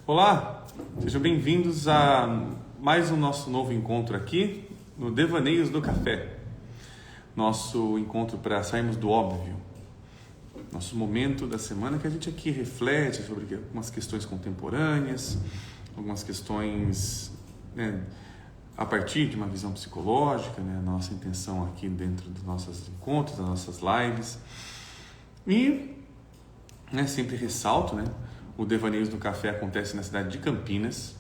Olá, sejam bem-vindos a mais um nosso novo encontro aqui no Devaneios do Café. Nosso encontro para sairmos do óbvio. Nosso momento da semana que a gente aqui reflete sobre algumas questões contemporâneas, algumas questões, a partir de uma visão psicológica, a nossa intenção aqui dentro dos nossos encontros, das nossas lives. E sempre ressalto, o Devaneios do Café acontece na cidade de Campinas,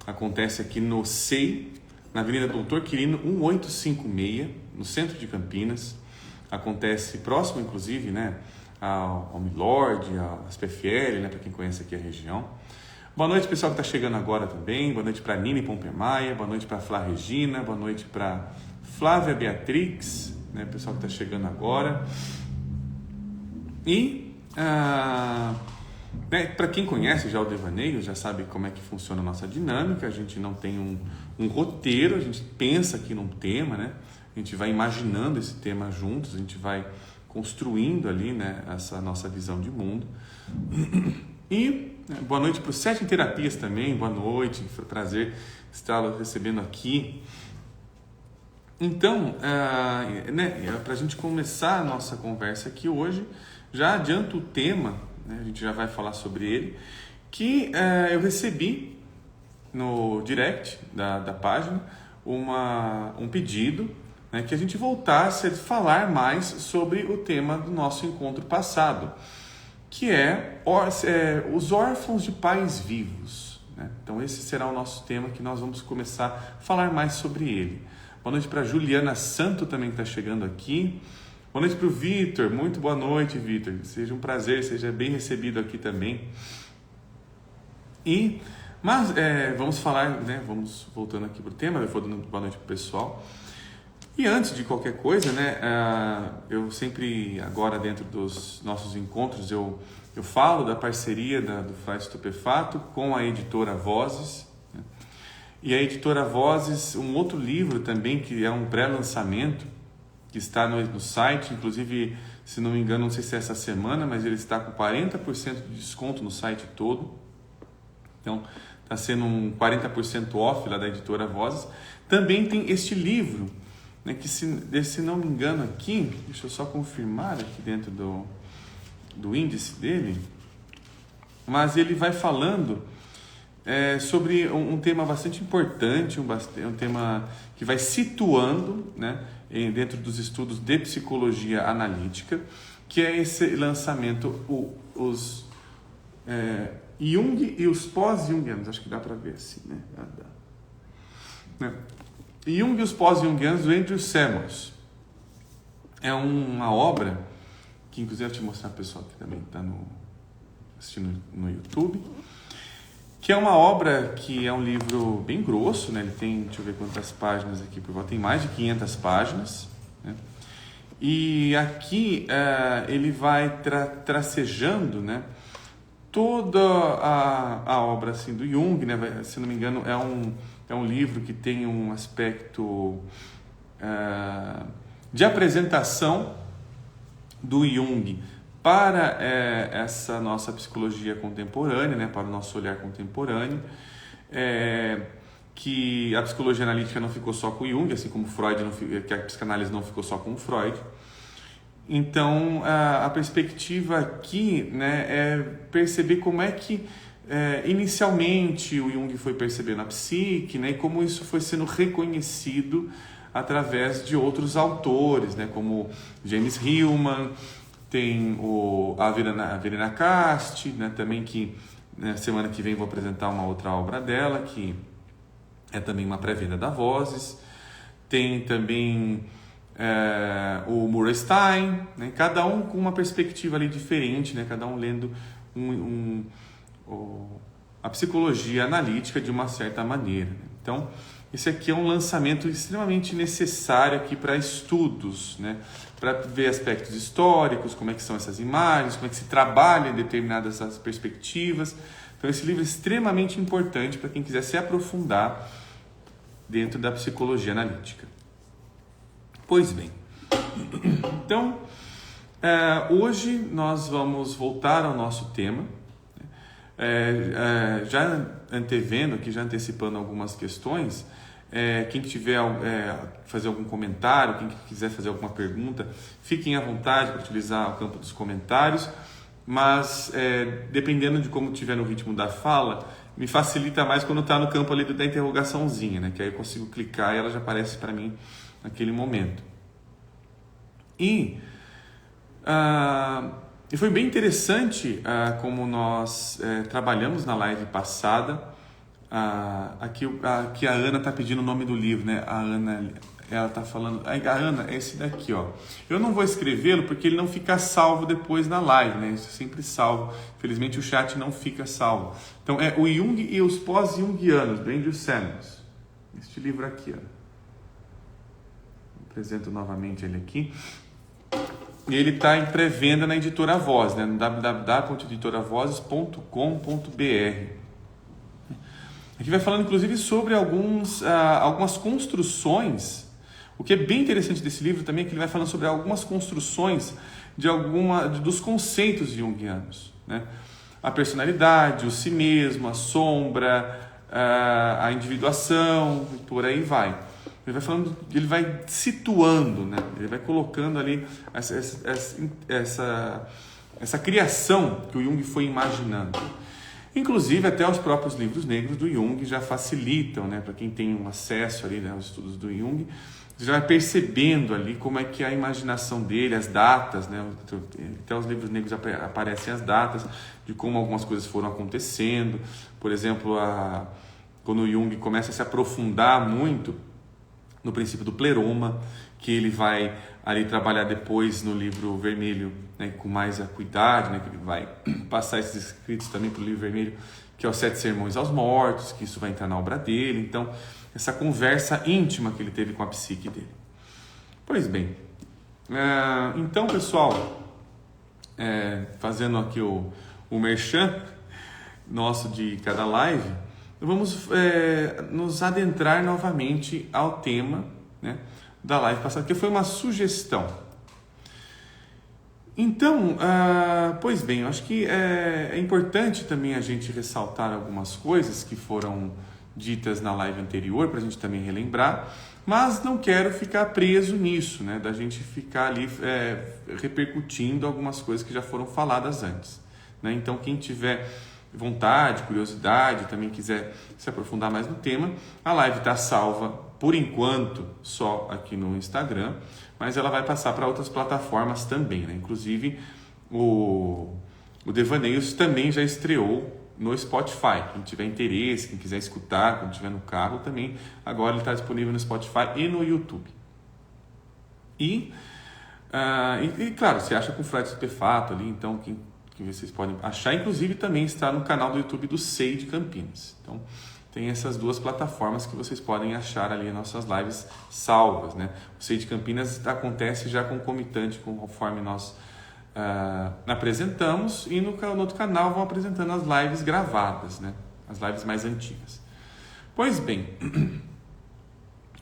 acontece aqui no SEI, na Avenida Doutor Quirino 1856, no centro de Campinas. Acontece próximo, inclusive, ao Milord, às PFL, para quem conhece aqui a região. Boa noite, pessoal que está chegando agora também. Boa noite para a Nini Pompemaia, boa noite para a Flá Regina, boa noite para Flávia Beatrix, pessoal que está chegando agora. E para quem conhece já o Devaneio, já sabe como é que funciona a nossa dinâmica. A gente não tem um roteiro, a gente pensa aqui num tema, a gente vai imaginando esse tema juntos, a gente vai construindo ali, essa nossa visão de mundo. E boa noite para o Sete em Terapias também, boa noite, foi um prazer estar recebendo aqui. Então, para a gente começar a nossa conversa aqui hoje, já adianto o tema, a gente já vai falar sobre ele, que eu recebi no direct da página um pedido, que a gente voltasse a falar mais sobre o tema do nosso encontro passado, que é os órfãos de pais vivos. Então esse será o nosso tema, que nós vamos começar a falar mais sobre ele. Boa noite para Juliana Santo também, que está chegando aqui. Boa noite para o Vitor, muito boa noite, Vitor. Seja um prazer, seja bem recebido aqui também. Mas vamos falar, vamos voltando aqui para o tema, eu vou dando boa noite para o pessoal. E antes de qualquer coisa, eu sempre, agora dentro dos nossos encontros, eu falo da parceria do Frade Estupefato com a editora Vozes. E a editora Vozes, um outro livro também, que é um pré-lançamento, que está no site, inclusive, se não me engano, não sei se é essa semana, mas ele está com 40% de desconto no site todo. Então, está sendo um 40% off lá da editora Vozes. Também tem este livro, que se não me engano aqui, deixa eu só confirmar aqui dentro do índice dele, mas ele vai falando sobre um tema bastante importante, um tema que vai situando, dentro dos estudos de psicologia analítica, que é esse lançamento, os Jung e os pós-jungianos, acho que dá para ver assim, dá. Jung e os pós-jungianos, do Andrew Samuels. É uma obra que, inclusive, eu vou te mostrar para o pessoal que também está assistindo no YouTube, que é uma obra que é um livro bem grosso, ele tem, deixa eu ver quantas páginas aqui por volta, tem mais de 500 páginas, e aqui ele vai tracejando, toda a obra assim, do Jung, se não me engano, é um livro que tem um aspecto de apresentação do Jung para essa nossa psicologia contemporânea, para o nosso olhar contemporâneo, que a psicologia analítica não ficou só com Jung, assim como que a psicanálise não ficou só com Freud. Então, a perspectiva aqui, é perceber como é que inicialmente o Jung foi percebendo a psique, e como isso foi sendo reconhecido através de outros autores, como James Hillman, tem a Verena Casti, também, que semana que vem vou apresentar uma outra obra dela, que é também uma pré-venda da Vozes. Tem também o Murray Stein, cada um com uma perspectiva ali diferente, cada um lendo a psicologia analítica de uma certa maneira. Então, esse aqui é um lançamento extremamente necessário aqui para estudos, para ver aspectos históricos, como é que são essas imagens, como é que se trabalha em determinadas perspectivas. Então, esse livro é extremamente importante para quem quiser se aprofundar dentro da psicologia analítica. Pois bem, então, hoje nós vamos voltar ao nosso tema. Já antevendo aqui, já antecipando algumas questões, quem tiver fazer algum comentário, quem quiser fazer alguma pergunta, fiquem à vontade para utilizar o campo dos comentários, mas dependendo de como estiver no ritmo da fala, me facilita mais quando está no campo ali da interrogaçãozinha, né? Que aí eu consigo clicar e ela já aparece para mim naquele momento. E foi bem interessante como nós trabalhamos na live passada. Aqui a Ana está pedindo o nome do livro, né? A Ana, ela está falando... A Ana, é esse daqui, ó. Eu não vou escrevê-lo porque ele não fica salvo depois na live, né? Isso é sempre salvo. Infelizmente o chat não fica salvo. Então é O Jung e os Pós-Jungianos, do Andrew Samuels. Este livro aqui, ó. Apresento novamente ele aqui. E ele está em pré-venda na Editora Voz, né? No www.editoravozes.com.br. Aqui vai falando, inclusive, sobre algumas construções. O que é bem interessante desse livro também é que ele vai falando sobre algumas construções dos conceitos junguianos, né? A personalidade, o si mesmo, a sombra, a individuação, e por aí vai. Ele vai falando, ele vai situando, né? Ele vai colocando ali essa criação que o Jung foi imaginando. Inclusive, até os próprios livros negros do Jung já facilitam, né? Para quem tem um acesso ali, né, aos estudos do Jung, já vai percebendo ali como é que é a imaginação dele, as datas, né? Até os livros negros aparecem as datas de como algumas coisas foram acontecendo. Por exemplo, quando o Jung começa a se aprofundar muito no princípio do pleroma, que ele vai ali trabalhar depois no livro vermelho, né, com mais acuidade, né, que ele vai passar esses escritos também para o livro vermelho, que é os 7 Sermões aos Mortos, que isso vai entrar na obra dele. Então, essa conversa íntima que ele teve com a psique dele. Pois bem, então, pessoal, fazendo aqui o merchan nosso de cada live, vamos nos adentrar novamente ao tema, né, da live passada, que foi uma sugestão. Então, pois bem, eu acho que é importante também a gente ressaltar algumas coisas que foram ditas na live anterior, para a gente também relembrar, mas não quero ficar preso nisso, né, da gente ficar ali repercutindo algumas coisas que já foram faladas antes, né? Então, quem tiver vontade, curiosidade, também quiser se aprofundar mais no tema, a live está salva, por enquanto, só aqui no Instagram, mas ela vai passar para outras plataformas também, né? Inclusive, o Devaneios também já estreou no Spotify. Quem tiver interesse, quem quiser escutar, quando estiver no carro também, agora ele está disponível no Spotify e no YouTube. E claro, você acha com o Frade Estupefato ali, então que vocês podem achar, inclusive também está no canal do YouTube do SEI de Campinas. Então, tem essas duas plataformas que vocês podem achar ali as nossas lives salvas, né? O SEI de Campinas acontece já concomitante conforme nós apresentamos, e no outro canal vão apresentando as lives gravadas, né? As lives mais antigas. Pois bem,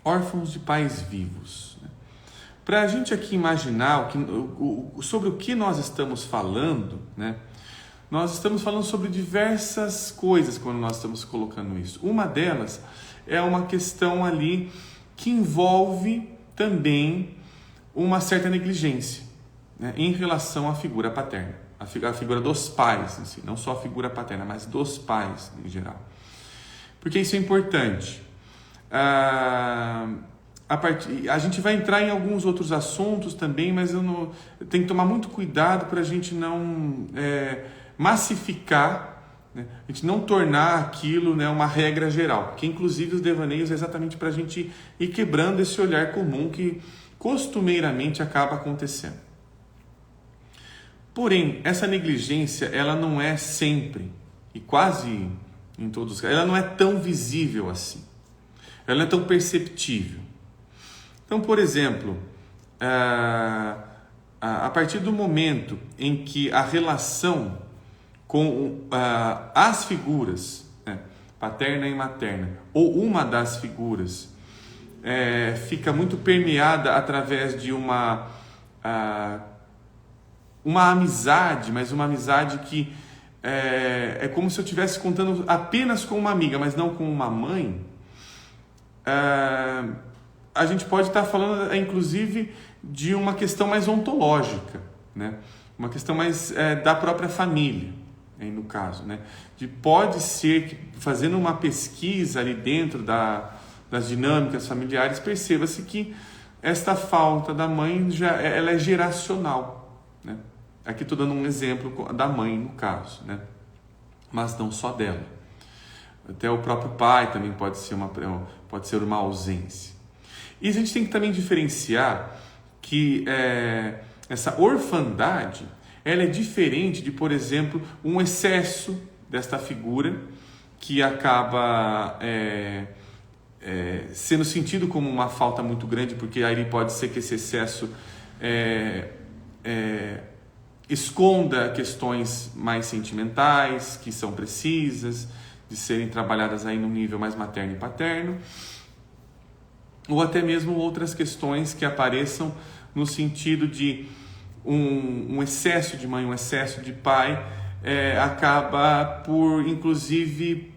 órfãos de pais vivos, né? Para a gente aqui imaginar sobre o que nós estamos falando, né? Nós estamos falando sobre diversas coisas quando nós estamos colocando isso. Uma delas é uma questão ali que envolve também uma certa negligência, né, em relação à figura paterna, a figura dos pais em si, não só a figura paterna, mas dos pais em geral. Porque isso é importante. A gente vai entrar em alguns outros assuntos também, mas eu tenho que tomar muito cuidado para a gente não massificar, né? A gente não tornar aquilo, né, uma regra geral, que inclusive os devaneios é exatamente para a gente ir quebrando esse olhar comum que costumeiramente acaba acontecendo. Porém, essa negligência, ela não é sempre, e quase em todos os casos, ela não é tão visível assim, ela não é tão perceptível. Então, por exemplo, a partir do momento em que a relação com as figuras, né, paterna e materna, ou uma das figuras, fica muito permeada através de uma amizade, mas uma amizade que é como se eu estivesse contando apenas com uma amiga, mas não com uma mãe, a gente pode estar falando, inclusive, de uma questão mais ontológica, né? Uma questão mais da própria família, aí no caso, né? Pode ser que, fazendo uma pesquisa ali dentro das dinâmicas familiares, perceba-se que esta falta da mãe ela é geracional, né? Aqui estou dando um exemplo da mãe, no caso, né? Mas não só dela. Até o próprio pai também pode ser uma ausência. E a gente tem que também diferenciar que essa orfandade, ela é diferente de, por exemplo, um excesso desta figura que acaba sendo sentido como uma falta muito grande, porque aí pode ser que esse excesso esconda questões mais sentimentais, que são precisas de serem trabalhadas aí no nível mais materno e paterno, ou até mesmo outras questões que apareçam no sentido de um excesso de mãe, um excesso de pai, acaba por, inclusive,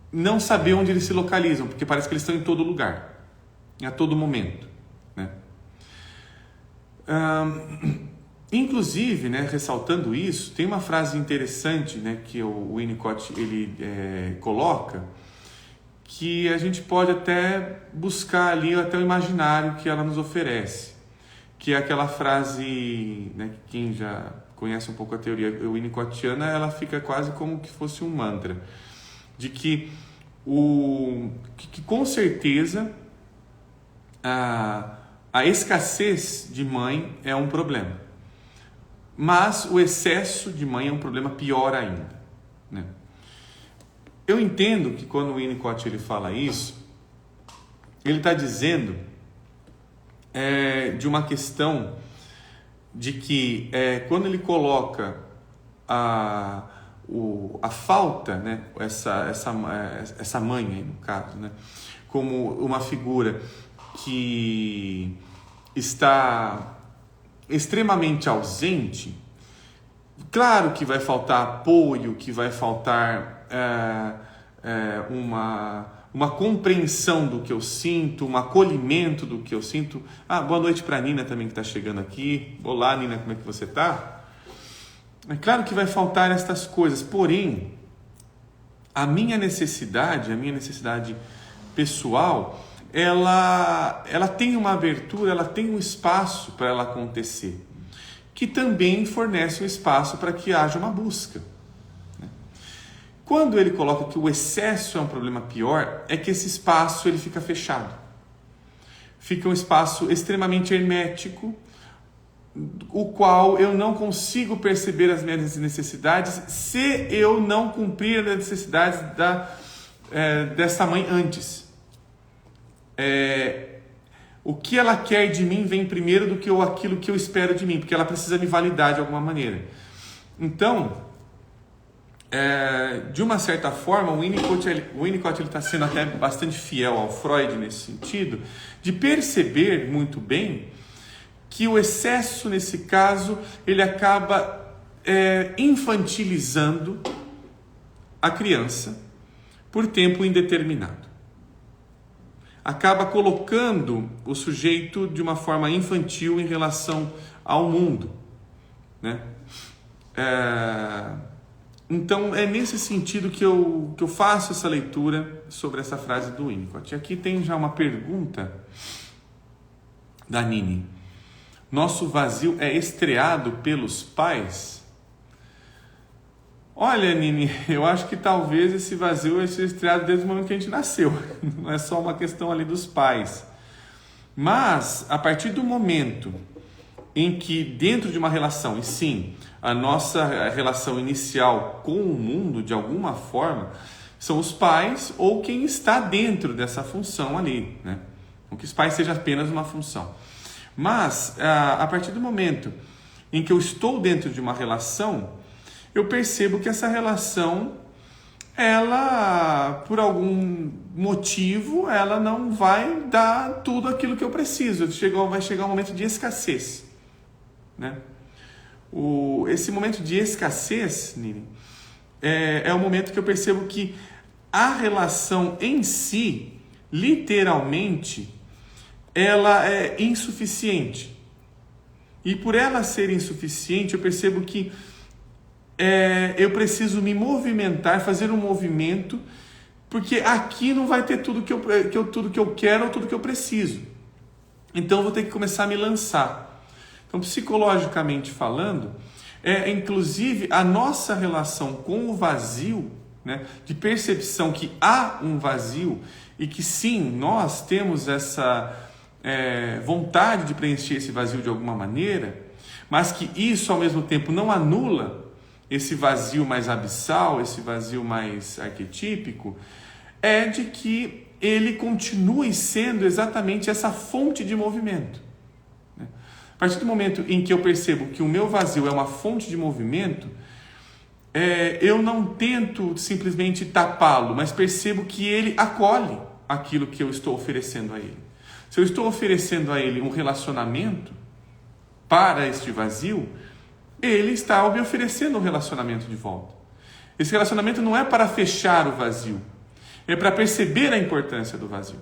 não saber onde eles se localizam, porque parece que eles estão em todo lugar, a todo momento, né? Inclusive, né, ressaltando isso, tem uma frase interessante, né, que o Winnicott ele coloca, que a gente pode até buscar ali até o imaginário que ela nos oferece, que é aquela frase, né, que quem já conhece um pouco a teoria winnicottiana, ela fica quase como que fosse um mantra, de que com certeza a escassez de mãe é um problema, mas o excesso de mãe é um problema pior ainda, né? Eu entendo que quando o Winnicott ele fala isso, ele está dizendo de uma questão de que quando ele coloca a falta, né, essa mãe aí, no caso, né, como uma figura que está extremamente ausente, claro que vai faltar apoio, que vai faltar uma compreensão do que eu sinto, um acolhimento do que eu sinto. Boa noite para a Nina também, que está chegando aqui. Olá, Nina, como é que você está? É claro que vai faltar estas coisas, porém, a minha necessidade pessoal, ela tem uma abertura, ela tem um espaço para ela acontecer, que também fornece um espaço para que haja uma busca. Quando ele coloca que o excesso é um problema pior, é que esse espaço ele fica fechado. Fica um espaço extremamente hermético, o qual eu não consigo perceber as minhas necessidades se eu não cumprir as necessidades dessa mãe antes. O que ela quer de mim vem primeiro do que aquilo que eu espero de mim, porque ela precisa me validar de alguma maneira. Então, de uma certa forma, o Winnicott está sendo até bastante fiel ao Freud nesse sentido, de perceber muito bem que o excesso, nesse caso, ele acaba infantilizando a criança por tempo indeterminado. Acaba colocando o sujeito de uma forma infantil em relação ao mundo, né? Então, é nesse sentido que eu faço essa leitura sobre essa frase do Winnicott. Aqui tem já uma pergunta da Nini. Nosso vazio é estreado pelos pais? Olha, Nini, eu acho que talvez esse vazio vai ser estreado desde o momento que a gente nasceu. Não é só uma questão ali dos pais. Mas, a partir do momento em que dentro de uma relação, e sim, a nossa relação inicial com o mundo, de alguma forma, são os pais ou quem está dentro dessa função ali, né? Não que os pais seja apenas uma função. Mas, a partir do momento em que eu estou dentro de uma relação, eu percebo que essa relação, ela, por algum motivo, ela não vai dar tudo aquilo que eu preciso. Vai chegar um momento de escassez, né? Esse momento de escassez, Nini, é o momento que eu percebo que a relação em si, literalmente, ela é insuficiente. E por ela ser insuficiente, eu percebo que eu preciso me movimentar, fazer um movimento, porque aqui não vai ter tudo que eu quero ou tudo que eu preciso. Então eu vou ter que começar a me lançar. Então, psicologicamente falando, inclusive a nossa relação com o vazio, né, de percepção que há um vazio e que sim, nós temos essa vontade de preencher esse vazio de alguma maneira, mas que isso ao mesmo tempo não anula esse vazio mais abissal, esse vazio mais arquetípico, é de que ele continue sendo exatamente essa fonte de movimento. A partir do momento em que eu percebo que o meu vazio é uma fonte de movimento, eu não tento simplesmente tapá-lo, mas percebo que ele acolhe aquilo que eu estou oferecendo a ele. Se eu estou oferecendo a ele um relacionamento para este vazio, ele está me oferecendo um relacionamento de volta. Esse relacionamento não é para fechar o vazio, é para perceber a importância do vazio.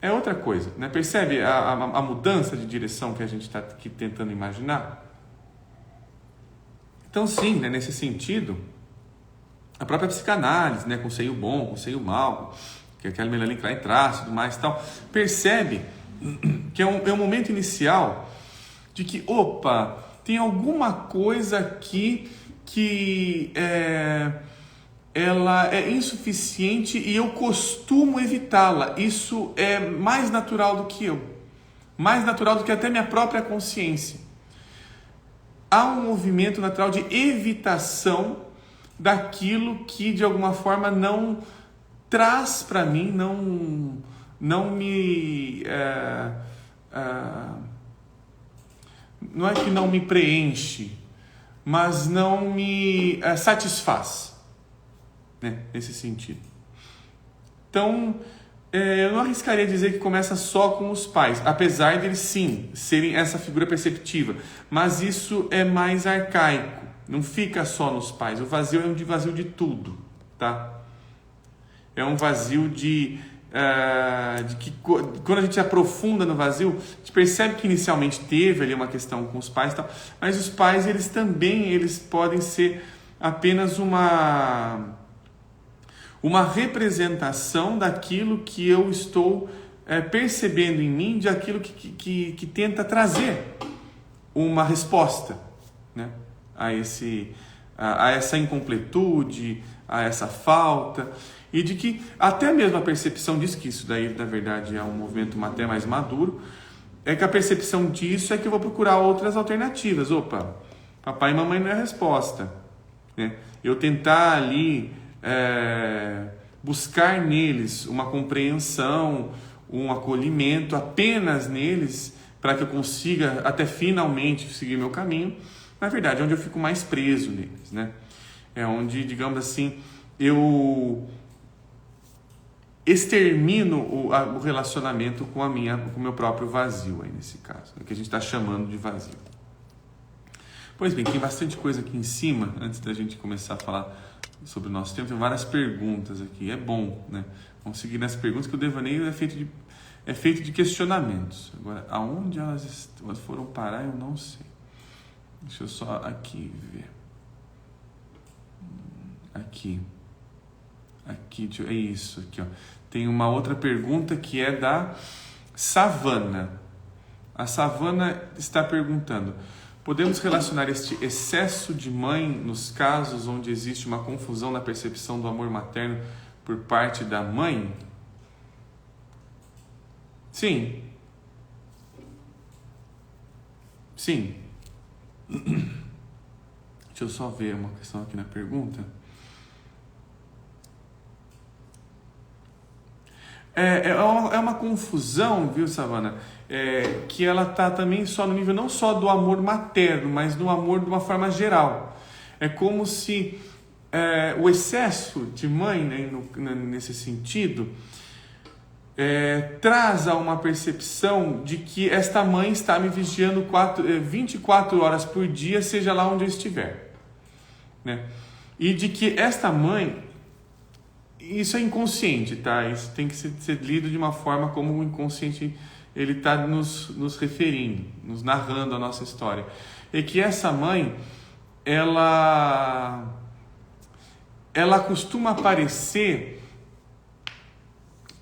É outra coisa, né? Percebe a mudança de direção que a gente está aqui tentando imaginar? Então sim, né, nesse sentido, a própria psicanálise, né, com seio bom, com seio mal, que aquela Melanie Klein traz, tudo mais e tal, percebe que é um momento inicial de que, tem alguma coisa aqui que ela é insuficiente e eu costumo evitá-la. Isso é mais natural do que eu, mais natural do que até minha própria consciência. Há um movimento natural de evitação daquilo que de alguma forma não traz para mim, não me... não é que não me preenche, mas não me satisfaz, né? Nesse sentido. Então, eu não arriscaria dizer que começa só com os pais, apesar de eles sim serem essa figura perceptiva, mas isso é mais arcaico, não fica só nos pais. O vazio é um vazio de tudo, tá? É um vazio de que quando a gente aprofunda no vazio, a gente percebe que inicialmente teve ali uma questão com os pais e tal, mas os pais eles podem ser apenas uma representação daquilo que eu estou percebendo em mim, de aquilo que tenta trazer uma resposta, né, a essa incompletude, a essa falta. E de que até mesmo a percepção disso, que isso daí na verdade é um movimento até mais maduro, é que a percepção disso é que eu vou procurar outras alternativas. Papai e mamãe não é a resposta, né? Eu tentar ali buscar neles uma compreensão, um acolhimento apenas neles, para que eu consiga até finalmente seguir meu caminho, na verdade é onde eu fico mais preso neles, né? É onde, digamos assim, eu extermino o relacionamento com o meu próprio vazio, aí nesse caso, é o que a gente está chamando de vazio. Pois bem, tem bastante coisa aqui em cima, antes da gente começar a falar sobre o nosso tempo, tem várias perguntas aqui, é bom, né? Vamos seguir nas perguntas, que o devaneio é feito de questionamentos. Agora, aonde elas foram parar, eu não sei. Deixa eu só aqui ver. Aqui, é isso aqui, ó. Tem uma outra pergunta que é da Savana. A Savana está perguntando: podemos relacionar este excesso de mãe nos casos onde existe uma confusão na percepção do amor materno por parte da mãe? Sim. Deixa eu só ver uma questão aqui na pergunta. É uma confusão, viu, Savana? Que ela está também só no nível não só do amor materno, mas do amor de uma forma geral. É como se o excesso de mãe, né, nesse sentido, traz a uma percepção de que esta mãe está me vigiando 24 horas por dia, seja lá onde eu estiver, né? E de que esta mãe, isso é inconsciente, tá? Isso tem que ser lido de uma forma como o inconsciente ele está nos referindo, nos narrando a nossa história. E que essa mãe, ela costuma aparecer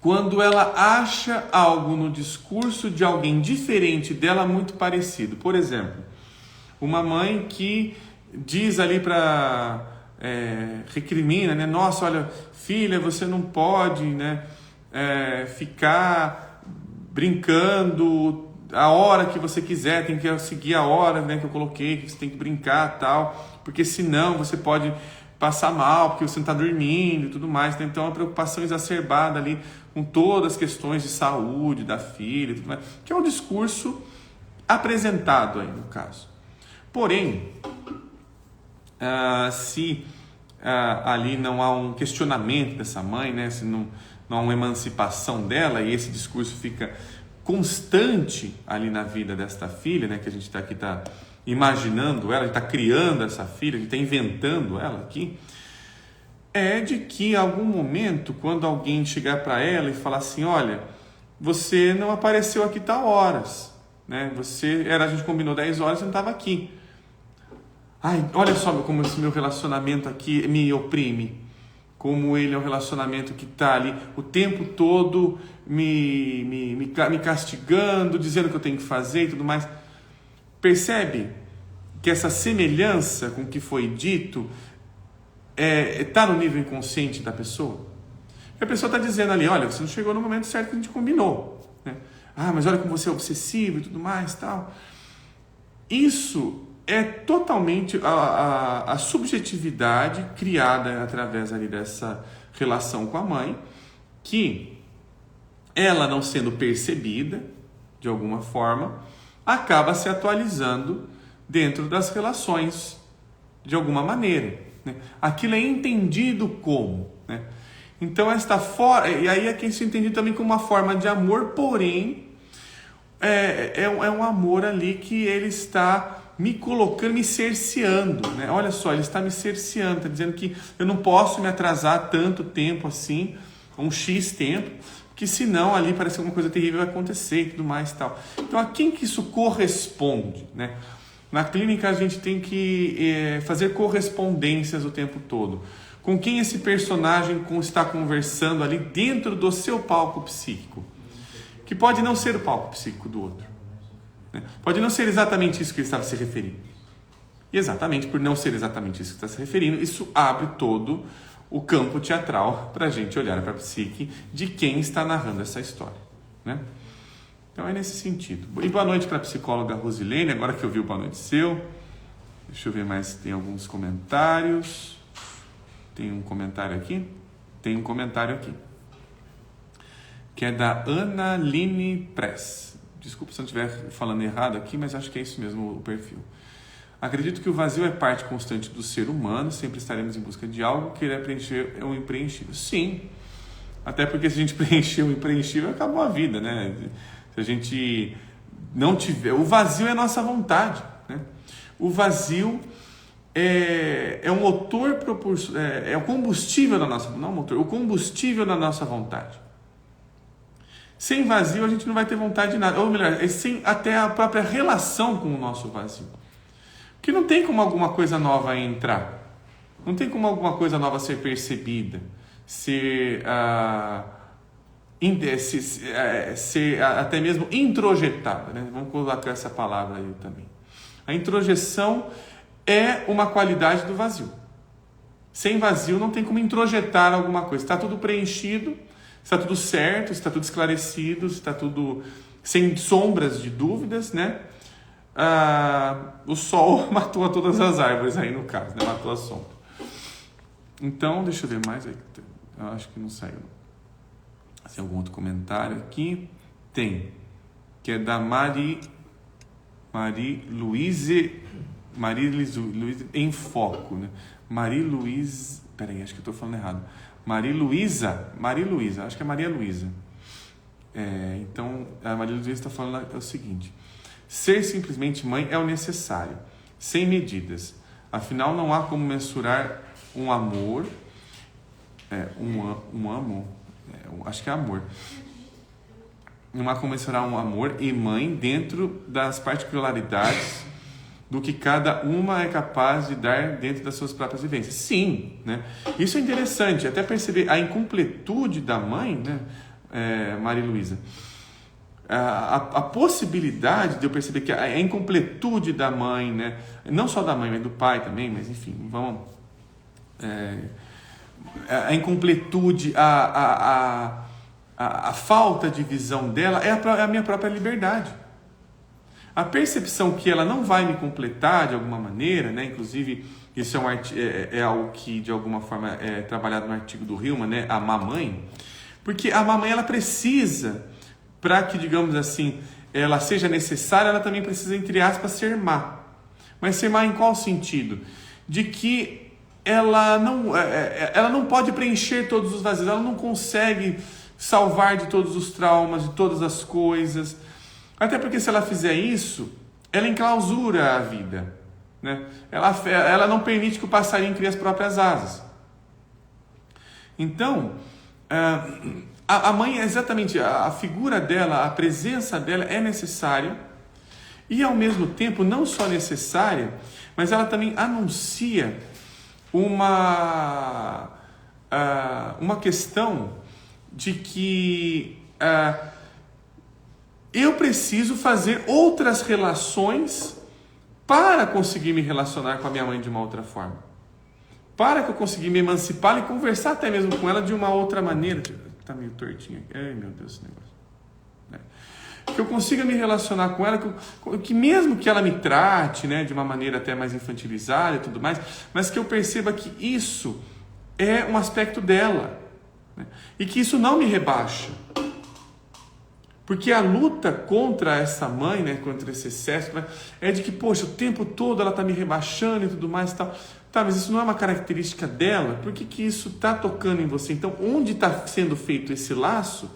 quando ela acha algo no discurso de alguém diferente dela muito parecido. Por exemplo, uma mãe que diz ali recrimina, né? Nossa, olha, filha, você não pode, né, ficar brincando a hora que você quiser, tem que seguir a hora, né, que eu coloquei, que você tem que brincar tal, porque senão você pode passar mal, porque você não está dormindo e tudo mais, né? Então, a preocupação exacerbada ali com todas as questões de saúde da filha e tudo mais, que é o discurso apresentado aí no caso. Porém, se ali não há um questionamento dessa mãe, né? Se não há uma emancipação dela e esse discurso fica constante ali na vida desta filha, né? Que a gente está imaginando ela, a gente está criando essa filha, a gente está inventando ela aqui, é de que em algum momento, quando alguém chegar para ela e falar assim, olha, você não apareceu aqui tal horas, né? A gente combinou 10 horas e não estava aqui. Ai, olha só como esse meu relacionamento aqui me oprime. Como ele é um relacionamento que está ali o tempo todo me castigando, dizendo o que eu tenho que fazer e tudo mais. Percebe que essa semelhança com o que foi dito está no nível inconsciente da pessoa? A pessoa está dizendo ali, olha, você não chegou no momento certo que a gente combinou, né? Mas olha como você é obsessivo e tudo mais, tal. Isso é totalmente a subjetividade criada através ali dessa relação com a mãe, que ela não sendo percebida de alguma forma, acaba se atualizando dentro das relações de alguma maneira, né? Aquilo é entendido como, né? Então e aí é que isso é entendido também como uma forma de amor, porém é um amor ali que ele está me colocando, me cerceando, né? Olha só, ele está me cerceando, está dizendo que eu não posso me atrasar tanto tempo assim, um X tempo, que senão ali parece que alguma coisa terrível vai acontecer e tudo mais e tal. Então, a quem que isso corresponde, né? Na clínica a gente tem que fazer correspondências o tempo todo. Com quem esse personagem está conversando ali dentro do seu palco psíquico, que pode não ser o palco psíquico do outro, né? Pode não ser exatamente isso que ele estava se referindo. E exatamente por não ser exatamente isso que está se referindo, isso abre todo o campo teatral para a gente olhar para a psique de quem está narrando essa história, né? Então é nesse sentido. E boa noite para a psicóloga Rosilene, agora que eu vi o boa noite seu. Deixa eu ver mais se tem alguns comentários. Tem um comentário aqui? Tem um comentário aqui, que é da Ana Line Press. Desculpa se eu estiver falando errado aqui, mas acho que é isso mesmo o perfil. Acredito que o vazio é parte constante do ser humano, sempre estaremos em busca de algo que irá preencher o impreenchível. Sim, até porque se a gente preencher o impreenchível, acabou a vida, né? Se a gente não tiver... O vazio é a nossa vontade, né? O vazio é o motor, é o combustível da nossa... Não o motor, o combustível da nossa vontade. Sem vazio a gente não vai ter vontade de nada. Ou melhor, sem até a própria relação com o nosso vazio. Porque não tem como alguma coisa nova entrar. Não tem como alguma coisa nova ser percebida. Ser até mesmo introjetada, né? Vamos colocar essa palavra aí também. A introjeção é uma qualidade do vazio. Sem vazio não tem como introjetar alguma coisa. Está tudo preenchido, está tudo certo, está tudo esclarecido, está tudo sem sombras de dúvidas, né? O sol matou todas as árvores aí no caso, né? Matou a sombra. Então, deixa eu ver mais aí. Eu acho que não saiu. Tem algum outro comentário aqui? Tem. Que é da Marie Louise em foco, né? Marie Louise... Peraí, acho que eu estou falando errado. Maria Luísa, acho que é Maria Luísa. Então, a Maria Luísa está falando o seguinte: ser simplesmente mãe é o necessário, sem medidas. Afinal, não há como mensurar um amor, acho que é amor. Como mensurar um amor e mãe dentro das particularidades do que cada uma é capaz de dar dentro das suas próprias vivências. Sim, né? Isso é interessante, até perceber a incompletude da mãe, né, Maria Luísa? A possibilidade de eu perceber que a incompletude da mãe, né, não só da mãe, mas do pai também, mas enfim, vamos... a incompletude, a falta de visão dela é a minha própria liberdade. A percepção que ela não vai me completar de alguma maneira, né? Inclusive, isso é algo que de alguma forma é trabalhado no artigo do Hillman, né? A mamãe. Porque a mamãe, ela precisa, para que, digamos assim, ela seja necessária, ela também precisa, entre aspas, ser má. Mas ser má em qual sentido? De que ela não pode preencher todos os vazios, ela não consegue salvar de todos os traumas, de todas as coisas. Até porque se ela fizer isso, ela enclausura a vida, né? Ela não permite que o passarinho crie as próprias asas. Então, a mãe é exatamente, a figura dela, a presença dela é necessária e ao mesmo tempo não só necessária, mas ela também anuncia uma questão de que eu preciso fazer outras relações para conseguir me relacionar com a minha mãe de uma outra forma. Para que eu conseguir me emancipar e conversar até mesmo com ela de uma outra maneira. Tá meio tortinho aqui. Ai, meu Deus, esse negócio. Que eu consiga me relacionar com ela, que mesmo que ela me trate, né, de uma maneira até mais infantilizada e tudo mais, mas que eu perceba que isso é um aspecto dela, né, e que isso não me rebaixa. Porque a luta contra essa mãe, né, contra esse excesso, né, é de que, poxa, o tempo todo ela está me rebaixando e tudo mais e tal. Tá, mas isso não é uma característica dela? Por que isso está tocando em você? Então, onde está sendo feito esse laço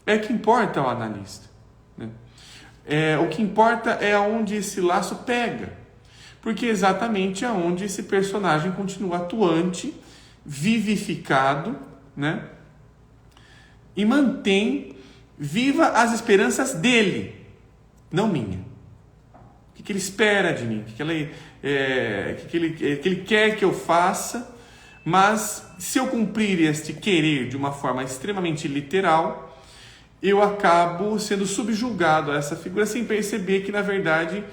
é que importa ao analista, né? O que importa é aonde esse laço pega. Porque é exatamente aonde esse personagem continua atuante, vivificado, né? E mantém viva as esperanças dele, não minha. O que ele espera de mim, o que ele quer que eu faça, mas se eu cumprir este querer de uma forma extremamente literal, eu acabo sendo subjugado a essa figura sem perceber que, na verdade,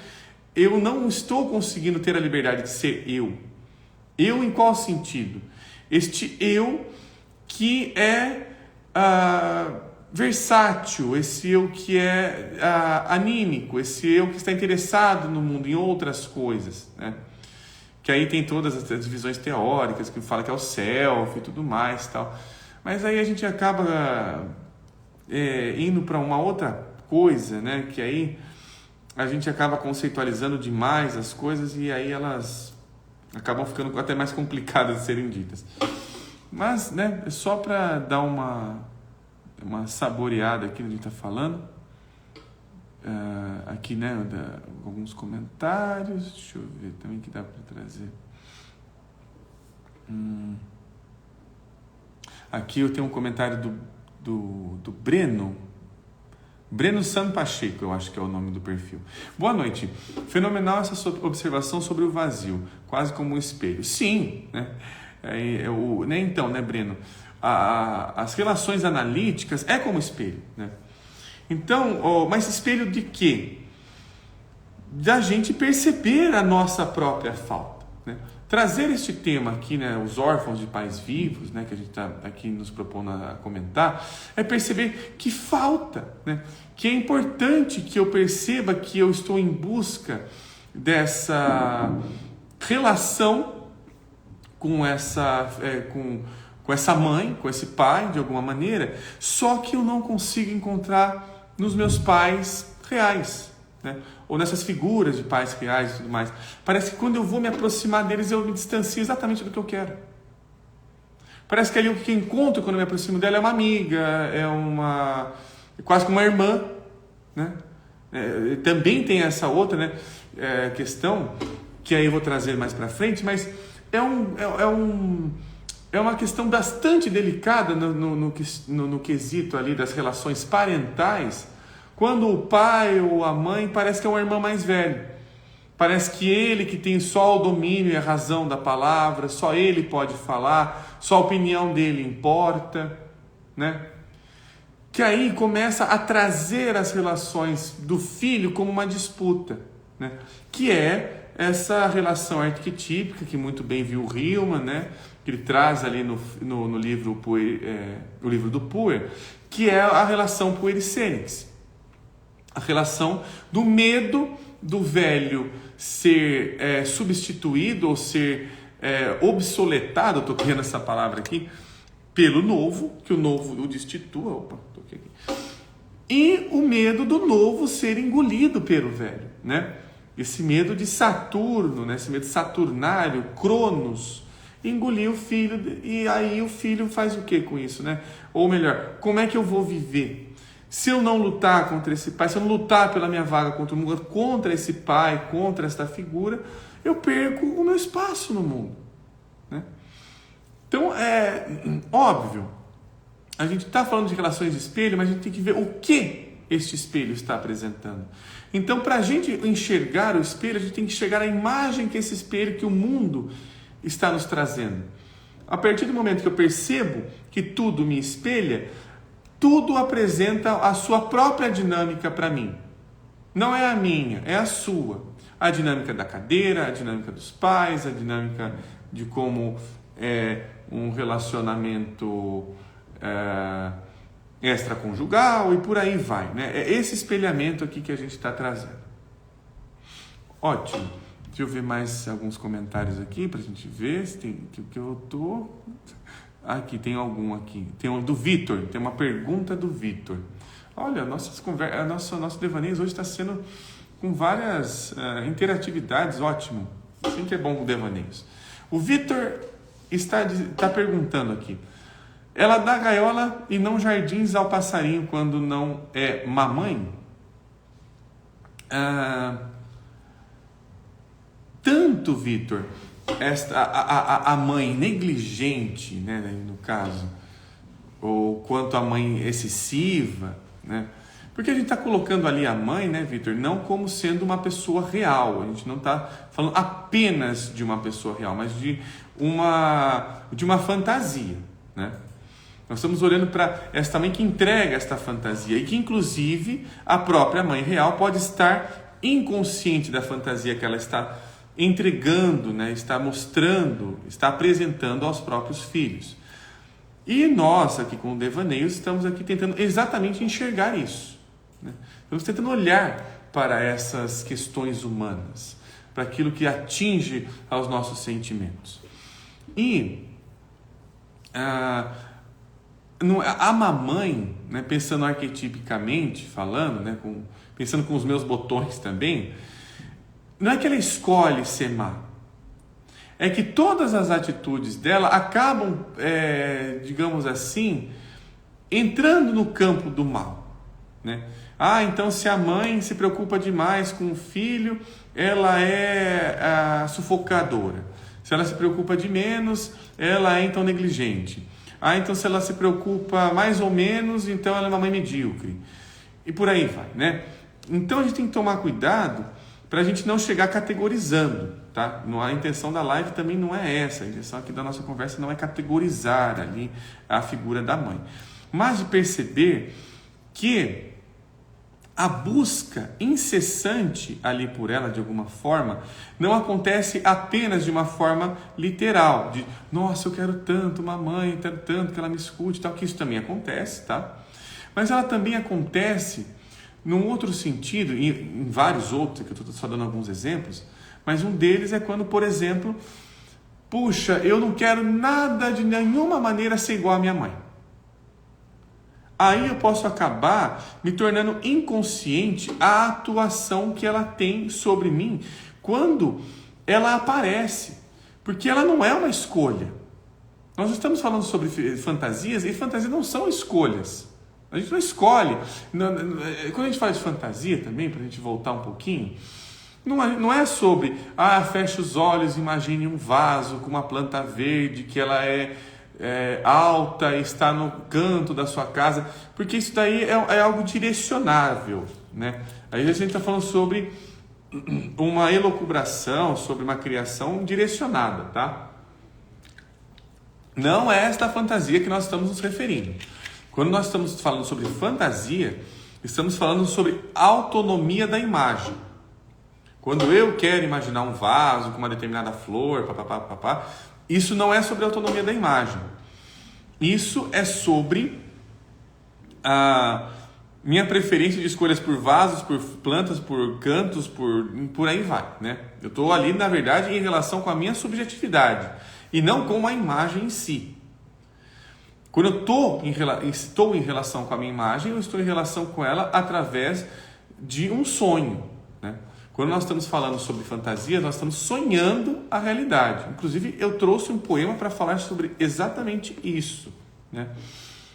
eu não estou conseguindo ter a liberdade de ser eu. Eu em qual sentido? Este eu que é versátil, esse eu que é anímico, esse eu que está interessado no mundo, em outras coisas, né? Que aí tem todas as divisões teóricas, que fala que é o self e tudo mais, tal. Mas aí a gente acaba indo para uma outra coisa, né? Que aí a gente acaba conceitualizando demais as coisas e aí elas acabam ficando até mais complicadas de serem ditas. Mas, né, é só para dar uma saboreada aqui no que a gente está falando. Aqui, né, alguns comentários. Deixa eu ver também que dá para trazer. Aqui eu tenho um comentário do Breno. Breno San Pacheco, eu acho que é o nome do perfil. Boa noite. Fenomenal essa sua observação sobre o vazio, quase como um espelho. Sim, né? Então, né, Breno? As relações analíticas é como espelho, né? Então, mas espelho de quê? Da gente perceber a nossa própria falta, né? Trazer este tema aqui, né, os órfãos de pais vivos, né, que a gente está aqui nos propondo a comentar, é perceber que falta, né? Que é importante que eu perceba que eu estou em busca dessa relação com essa mãe, com esse pai, de alguma maneira, só que eu não consigo encontrar nos meus pais reais, né? Ou nessas figuras de pais reais e tudo mais. Parece que quando eu vou me aproximar deles, eu me distancio exatamente do que eu quero. Parece que ali o que eu encontro quando eu me aproximo dela é uma amiga, quase como uma irmã, né? Também tem essa outra, né, questão, que aí eu vou trazer mais para frente, mas é uma questão bastante delicada no quesito ali das relações parentais, quando o pai ou a mãe parece que é uma irmã mais velha. Parece que ele que tem só o domínio e a razão da palavra, só ele pode falar, só a opinião dele importa, né? Que aí começa a trazer as relações do filho como uma disputa, né? Que é essa relação arquetípica que muito bem viu o Hillman, né? Que ele traz ali no livro, o livro do Puer, que é a relação pueriscênix, a relação do medo do velho ser substituído ou ser obsoletado, estou criando essa palavra aqui, pelo novo, que o novo o destitua, toquei aqui, e o medo do novo ser engolido pelo velho, né? Esse medo de Saturno, né? Esse medo saturnário, Cronos, engolir o filho, e aí o filho faz o que com isso, né? Ou melhor, como é que eu vou viver? Se eu não lutar contra esse pai, se eu não lutar pela minha vaga contra esse pai, contra esta figura, eu perco o meu espaço no mundo, né? Então, é óbvio, a gente está falando de relações de espelho, mas a gente tem que ver o que este espelho está apresentando. Então, para a gente enxergar o espelho, a gente tem que enxergar a imagem que esse espelho, que o mundo está nos trazendo. A partir do momento que eu percebo que tudo me espelha, tudo apresenta a sua própria dinâmica para mim. Não é a minha, é a sua. A dinâmica da cadeira, a dinâmica dos pais, a dinâmica de como é um relacionamento extraconjugal e por aí vai, né? É esse espelhamento aqui que a gente está trazendo. Ótimo. Deixa eu ver mais alguns comentários aqui para a gente ver se tem que eu tô... Aqui, tem algum aqui. Tem um do Vitor, tem uma pergunta do Vitor. Olha, nosso devaneios hoje está sendo com várias interatividades, ótimo. Sempre é bom com devaneios. O Vitor está perguntando aqui. Ela dá gaiola e não jardins ao passarinho quando não é mamãe? Tanto, Vitor, a mãe negligente, né, no caso, ou quanto a mãe excessiva, né? Porque a gente está colocando ali a mãe, né, Vitor, não como sendo uma pessoa real. A gente não está falando apenas de uma pessoa real, mas de uma fantasia, né? Nós estamos olhando para esta mãe que entrega esta fantasia e que, inclusive, a própria mãe real pode estar inconsciente da fantasia que ela está entregando, né? Está mostrando, está apresentando aos próprios filhos. E nós, aqui com o Devaneios, estamos aqui tentando exatamente enxergar isso, né? Estamos tentando olhar para essas questões humanas, para aquilo que atinge aos nossos sentimentos. E a mamãe, né, pensando arquetipicamente, falando, né, pensando com os meus botões também, não é que ela escolhe ser má, é que todas as atitudes dela acabam, digamos assim, entrando no campo do mal, né? Então se a mãe se preocupa demais com o filho, ela é a sufocadora. Se ela se preocupa de menos, ela é então negligente. Então se ela se preocupa mais ou menos, então ela é uma mãe medíocre. E por aí vai, né? Então a gente tem que tomar cuidado para a gente não chegar categorizando, tá? A intenção da live também não é essa. A intenção aqui da nossa conversa não é categorizar ali a figura da mãe, mas de perceber que a busca incessante ali por ela, de alguma forma, não acontece apenas de uma forma literal, de, nossa, eu quero tanto uma mãe, eu quero tanto que ela me escute, tal, que isso também acontece, tá? Mas ela também acontece num outro sentido, e em vários outros, que eu estou só dando alguns exemplos, mas um deles é quando, por exemplo, puxa, eu não quero nada de nenhuma maneira ser igual à minha mãe. Aí eu posso acabar me tornando inconsciente a atuação que ela tem sobre mim quando ela aparece, porque ela não é uma escolha. Nós estamos falando sobre fantasias e fantasias não são escolhas. A gente não escolhe. Quando a gente fala de fantasia também, para a gente voltar um pouquinho, Não é sobre, feche os olhos, imagine um vaso com uma planta verde, que ela é alta e está no canto da sua casa, porque isso daí é algo direcionável, né? Aí a gente está falando sobre uma elucubração, sobre uma criação direcionada, tá? Não é esta fantasia que nós estamos nos referindo. Quando nós estamos falando sobre fantasia, estamos falando sobre autonomia da imagem. Quando eu quero imaginar um vaso com uma determinada flor, papapá, isso não é sobre autonomia da imagem. Isso é sobre a minha preferência de escolhas por vasos, por plantas, por cantos, por aí vai, né? Eu estou ali, na verdade, em relação com a minha subjetividade e não com a imagem em si. Quando eu estou em relação com a minha imagem, eu estou em relação com ela através de um sonho, né? Quando nós estamos falando sobre fantasia, nós estamos sonhando a realidade. Inclusive, eu trouxe um poema para falar sobre exatamente isso, né?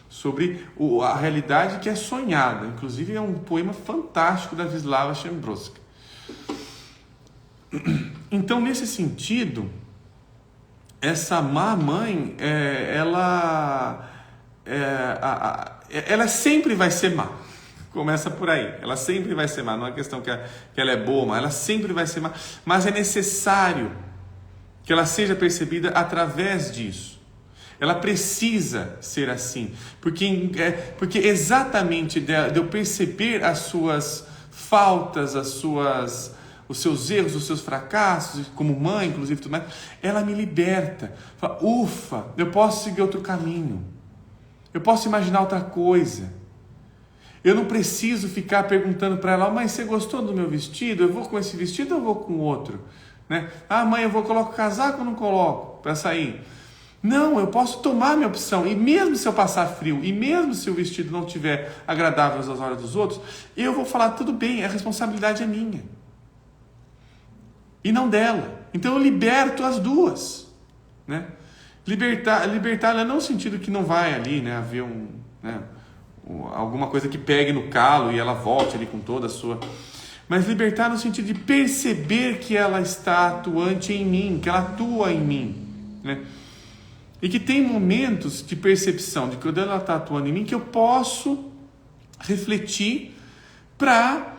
Sobre a realidade que é sonhada. Inclusive, é um poema fantástico da Wisława Szymborska. Então, nesse sentido, essa má mãe, ela sempre vai ser má. Começa por aí. Ela sempre vai ser má. Não é questão que ela é boa, mas ela sempre vai ser má. Mas é necessário que ela seja percebida através disso. Ela precisa ser assim. Porque exatamente de eu perceber as suas faltas, os seus erros, os seus fracassos, como mãe, inclusive, tudo mais, ela me liberta. Fala, ufa, eu posso seguir outro caminho. Eu posso imaginar outra coisa. Eu não preciso ficar perguntando para ela, mas você gostou do meu vestido? Eu vou com esse vestido ou eu vou com outro? Né? Mãe, eu coloco casaco ou não coloco para sair? Não, eu posso tomar minha opção. E mesmo se eu passar frio, e mesmo se o vestido não estiver agradável às olhos dos outros, eu vou falar, tudo bem, a responsabilidade é minha. E não dela. Então eu liberto as duas. Né? Libertar ela não no sentido que não vai ali, né, haver alguma coisa que pegue no calo e ela volte ali com toda a sua... Mas libertar no sentido de perceber que ela está atuante em mim, que ela atua em mim, né? E que tem momentos de percepção de que quando ela está atuando em mim, que eu posso refletir para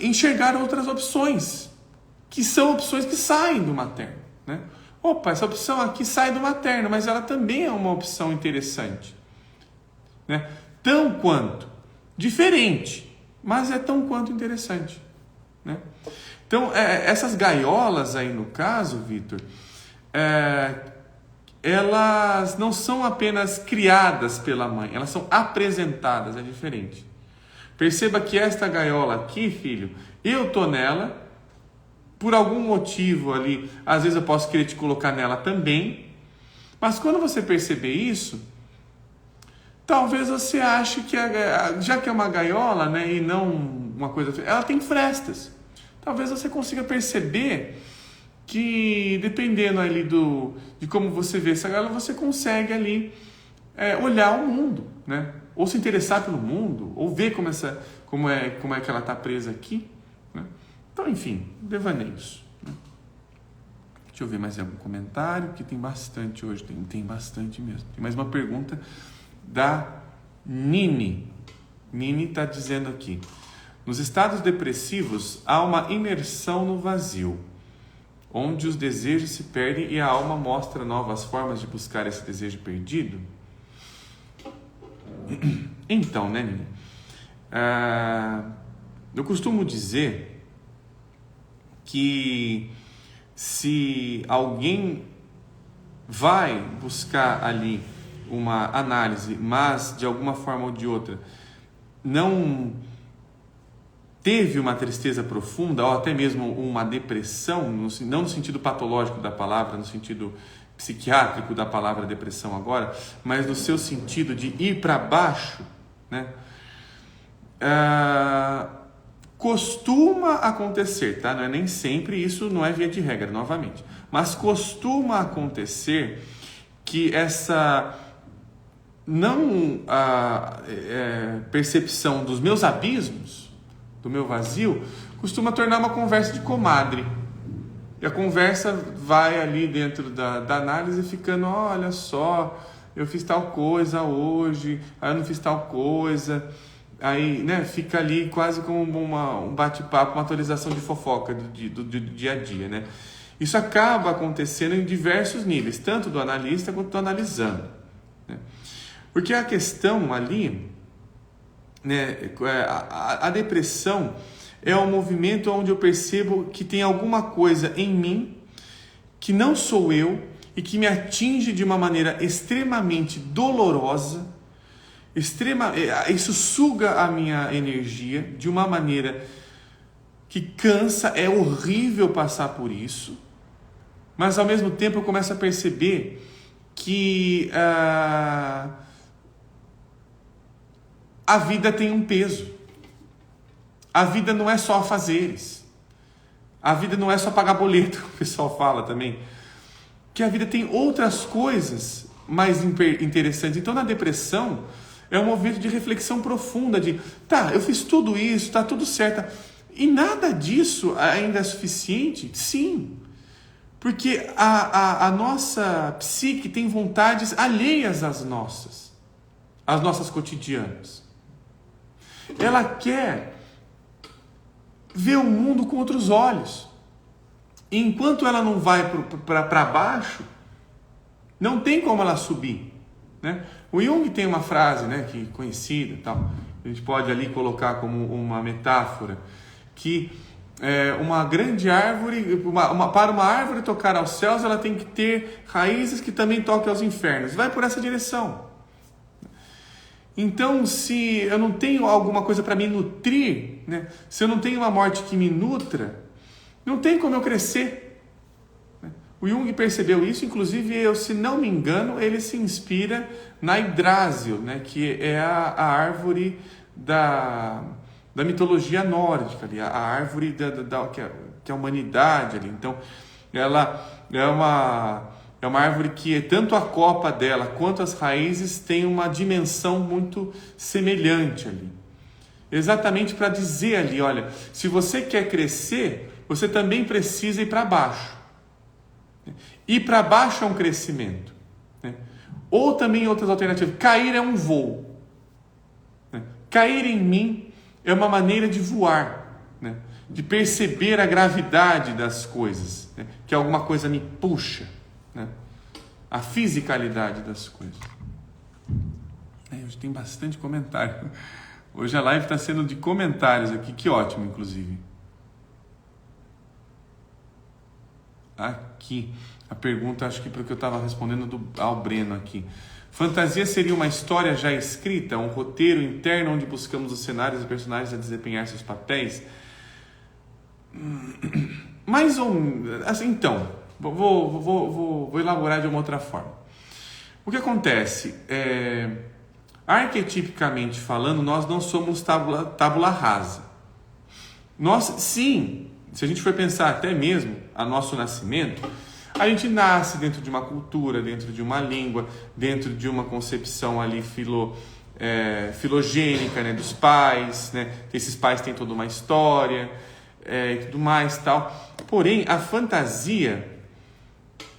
enxergar outras opções, que são opções que saem do materno, né? Opa, essa opção aqui sai do materno, mas ela também é uma opção interessante, né? Tão quanto diferente, mas é tão quanto interessante, né? Então, essas gaiolas aí no caso, Vitor, elas não são apenas criadas pela mãe, elas são apresentadas, é diferente. Perceba que esta gaiola aqui, filho, eu tô nela, por algum motivo ali, às vezes eu posso querer te colocar nela também, mas quando você perceber isso, talvez você ache que, já que é uma gaiola, né, e não uma coisa... Ela tem frestas. Talvez você consiga perceber que, dependendo ali de como você vê essa gaiola, você consegue ali olhar o mundo, né? Ou se interessar pelo mundo, ou ver como é que ela está presa aqui, né? Então, enfim, devaneios, né? Deixa eu ver mais algum comentário, que tem bastante hoje, tem bastante mesmo. Tem mais uma pergunta da Nini. Nini está dizendo aqui: nos estados depressivos há uma imersão no vazio, onde os desejos se perdem e a alma mostra novas formas de buscar esse desejo perdido? Então, né, Nini? Eu costumo dizer que se alguém vai buscar ali uma análise, mas de alguma forma ou de outra não teve uma tristeza profunda ou até mesmo uma depressão, não no sentido patológico da palavra, no sentido psiquiátrico da palavra depressão agora, mas no seu sentido de ir para baixo, né? Costuma acontecer, tá? Não é nem sempre, isso não é via de regra, novamente, mas costuma acontecer que essa não percepção dos meus abismos, do meu vazio, costuma tornar uma conversa de comadre. E a conversa vai ali dentro da análise ficando, olha só, eu fiz tal coisa hoje, aí eu não fiz tal coisa. Aí, né, fica ali quase como um bate-papo, uma atualização de fofoca do dia a dia, né? Isso acaba acontecendo em diversos níveis, tanto do analista quanto do analisando, né? Porque a questão ali, né, a depressão é um movimento onde eu percebo que tem alguma coisa em mim que não sou eu e que me atinge de uma maneira extremamente dolorosa, isso suga a minha energia de uma maneira que cansa, é horrível passar por isso, mas ao mesmo tempo eu começo a perceber que a vida tem um peso. A vida não é só afazeres. A vida não é só pagar boleto, o pessoal fala também. Que a vida tem outras coisas mais interessantes. Então, na depressão, é um movimento de reflexão profunda, de, tá, eu fiz tudo isso, tá tudo certo. E nada disso ainda é suficiente? Sim. Porque a nossa psique tem vontades alheias às nossas cotidianas. Ela quer ver o mundo com outros olhos. E enquanto ela não vai para baixo, não tem como ela subir, né? O Jung tem uma frase, né, que conhecida, tal, a gente pode ali colocar como uma metáfora, que uma grande árvore, para uma árvore tocar aos céus, ela tem que ter raízes que também toquem aos infernos. Vai por essa direção. Então, se eu não tenho alguma coisa para me nutrir, né? Se eu não tenho uma morte que me nutra, não tem como eu crescer. O Jung percebeu isso, inclusive, se não me engano, ele se inspira na Yggdrasil, né? Que é a árvore da mitologia nórdica, ali, a árvore que é a humanidade. Ali. Então, ela é uma árvore que tanto a copa dela quanto as raízes têm uma dimensão muito semelhante ali. Exatamente para dizer ali, olha, se você quer crescer, você também precisa ir para baixo. Ir para baixo é um crescimento. Né? Ou também outras alternativas. Cair é um voo. Né? Cair em mim é uma maneira de voar. Né? De perceber a gravidade das coisas. Né? Que alguma coisa me puxa. Né? A fisicalidade das coisas. Hoje tem bastante comentário. Hoje a live está sendo de comentários aqui. Que ótimo, inclusive. Aqui. A pergunta, acho que porque eu estava respondendo ao Breno aqui. Fantasia seria uma história já escrita? Um roteiro interno onde buscamos os cenários e personagens a desempenhar seus papéis? Mais ou menos. Assim, então... Vou elaborar de uma outra forma. O que acontece? Arquetipicamente falando, nós não somos tábula rasa. Nós, sim, se a gente for pensar até mesmo a nosso nascimento, a gente nasce dentro de uma cultura, dentro de uma língua, dentro de uma concepção ali filogênica, né, dos pais, né? Esses pais têm toda uma história e tudo mais, tal. Porém, a fantasia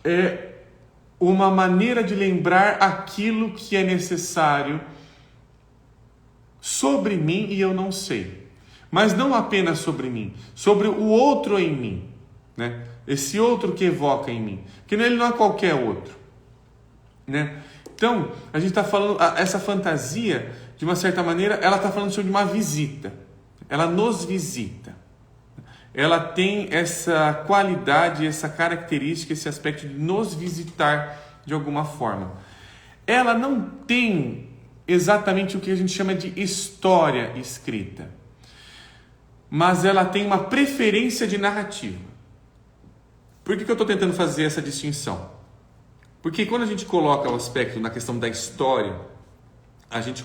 é uma maneira de lembrar aquilo que é necessário sobre mim e eu não sei. Mas não apenas sobre mim, sobre o outro em mim, né? Esse outro que evoca em mim, porque ele não é qualquer outro, né? Então, a gente está falando, essa fantasia, de uma certa maneira, ela está falando sobre uma visita, ela nos visita. Ela tem essa qualidade, essa característica, esse aspecto de nos visitar de alguma forma. Ela não tem exatamente o que a gente chama de história escrita, mas ela tem uma preferência de narrativa. Por que eu estou tentando fazer essa distinção? Porque quando a gente coloca o aspecto na questão da história, a gente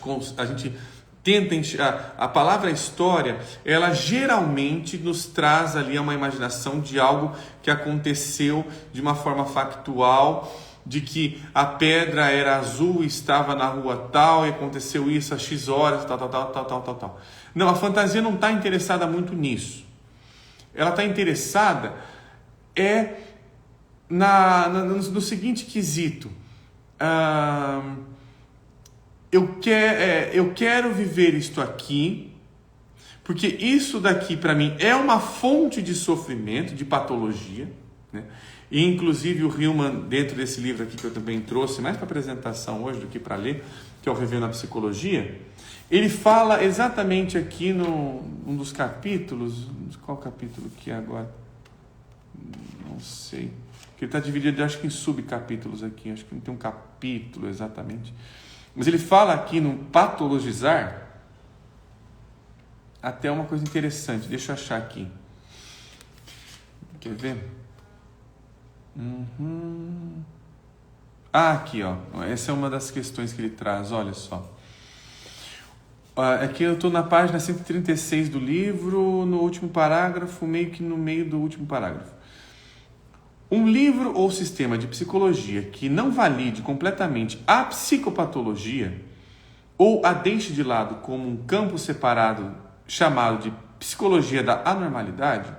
tenta enxergar. A palavra história, ela geralmente nos traz ali uma imaginação de algo que aconteceu de uma forma factual de que a pedra era azul, estava na rua tal, e aconteceu isso às X horas, tal. Não, a fantasia não está interessada muito nisso. Ela está interessada no seguinte quesito. Eu quero viver isto aqui, porque isso daqui para mim é uma fonte de sofrimento, de patologia, né? E inclusive o Hillman, dentro desse livro aqui que eu também trouxe, mais para apresentação hoje do que para ler, que é o Review na Psicologia, ele fala exatamente aqui num dos capítulos, qual capítulo que é agora? Não sei, porque ele está dividido, acho que em subcapítulos aqui, acho que não tem um capítulo exatamente, mas ele fala aqui no patologizar, até uma coisa interessante, deixa eu achar aqui, quer ver? Aqui, ó. Essa é uma das questões que ele traz, olha só. Aqui eu estou na página 136 do livro, no último parágrafo, meio que no meio do último parágrafo. Um livro ou sistema de psicologia que não valide completamente a psicopatologia ou a deixe de lado como um campo separado chamado de psicologia da anormalidade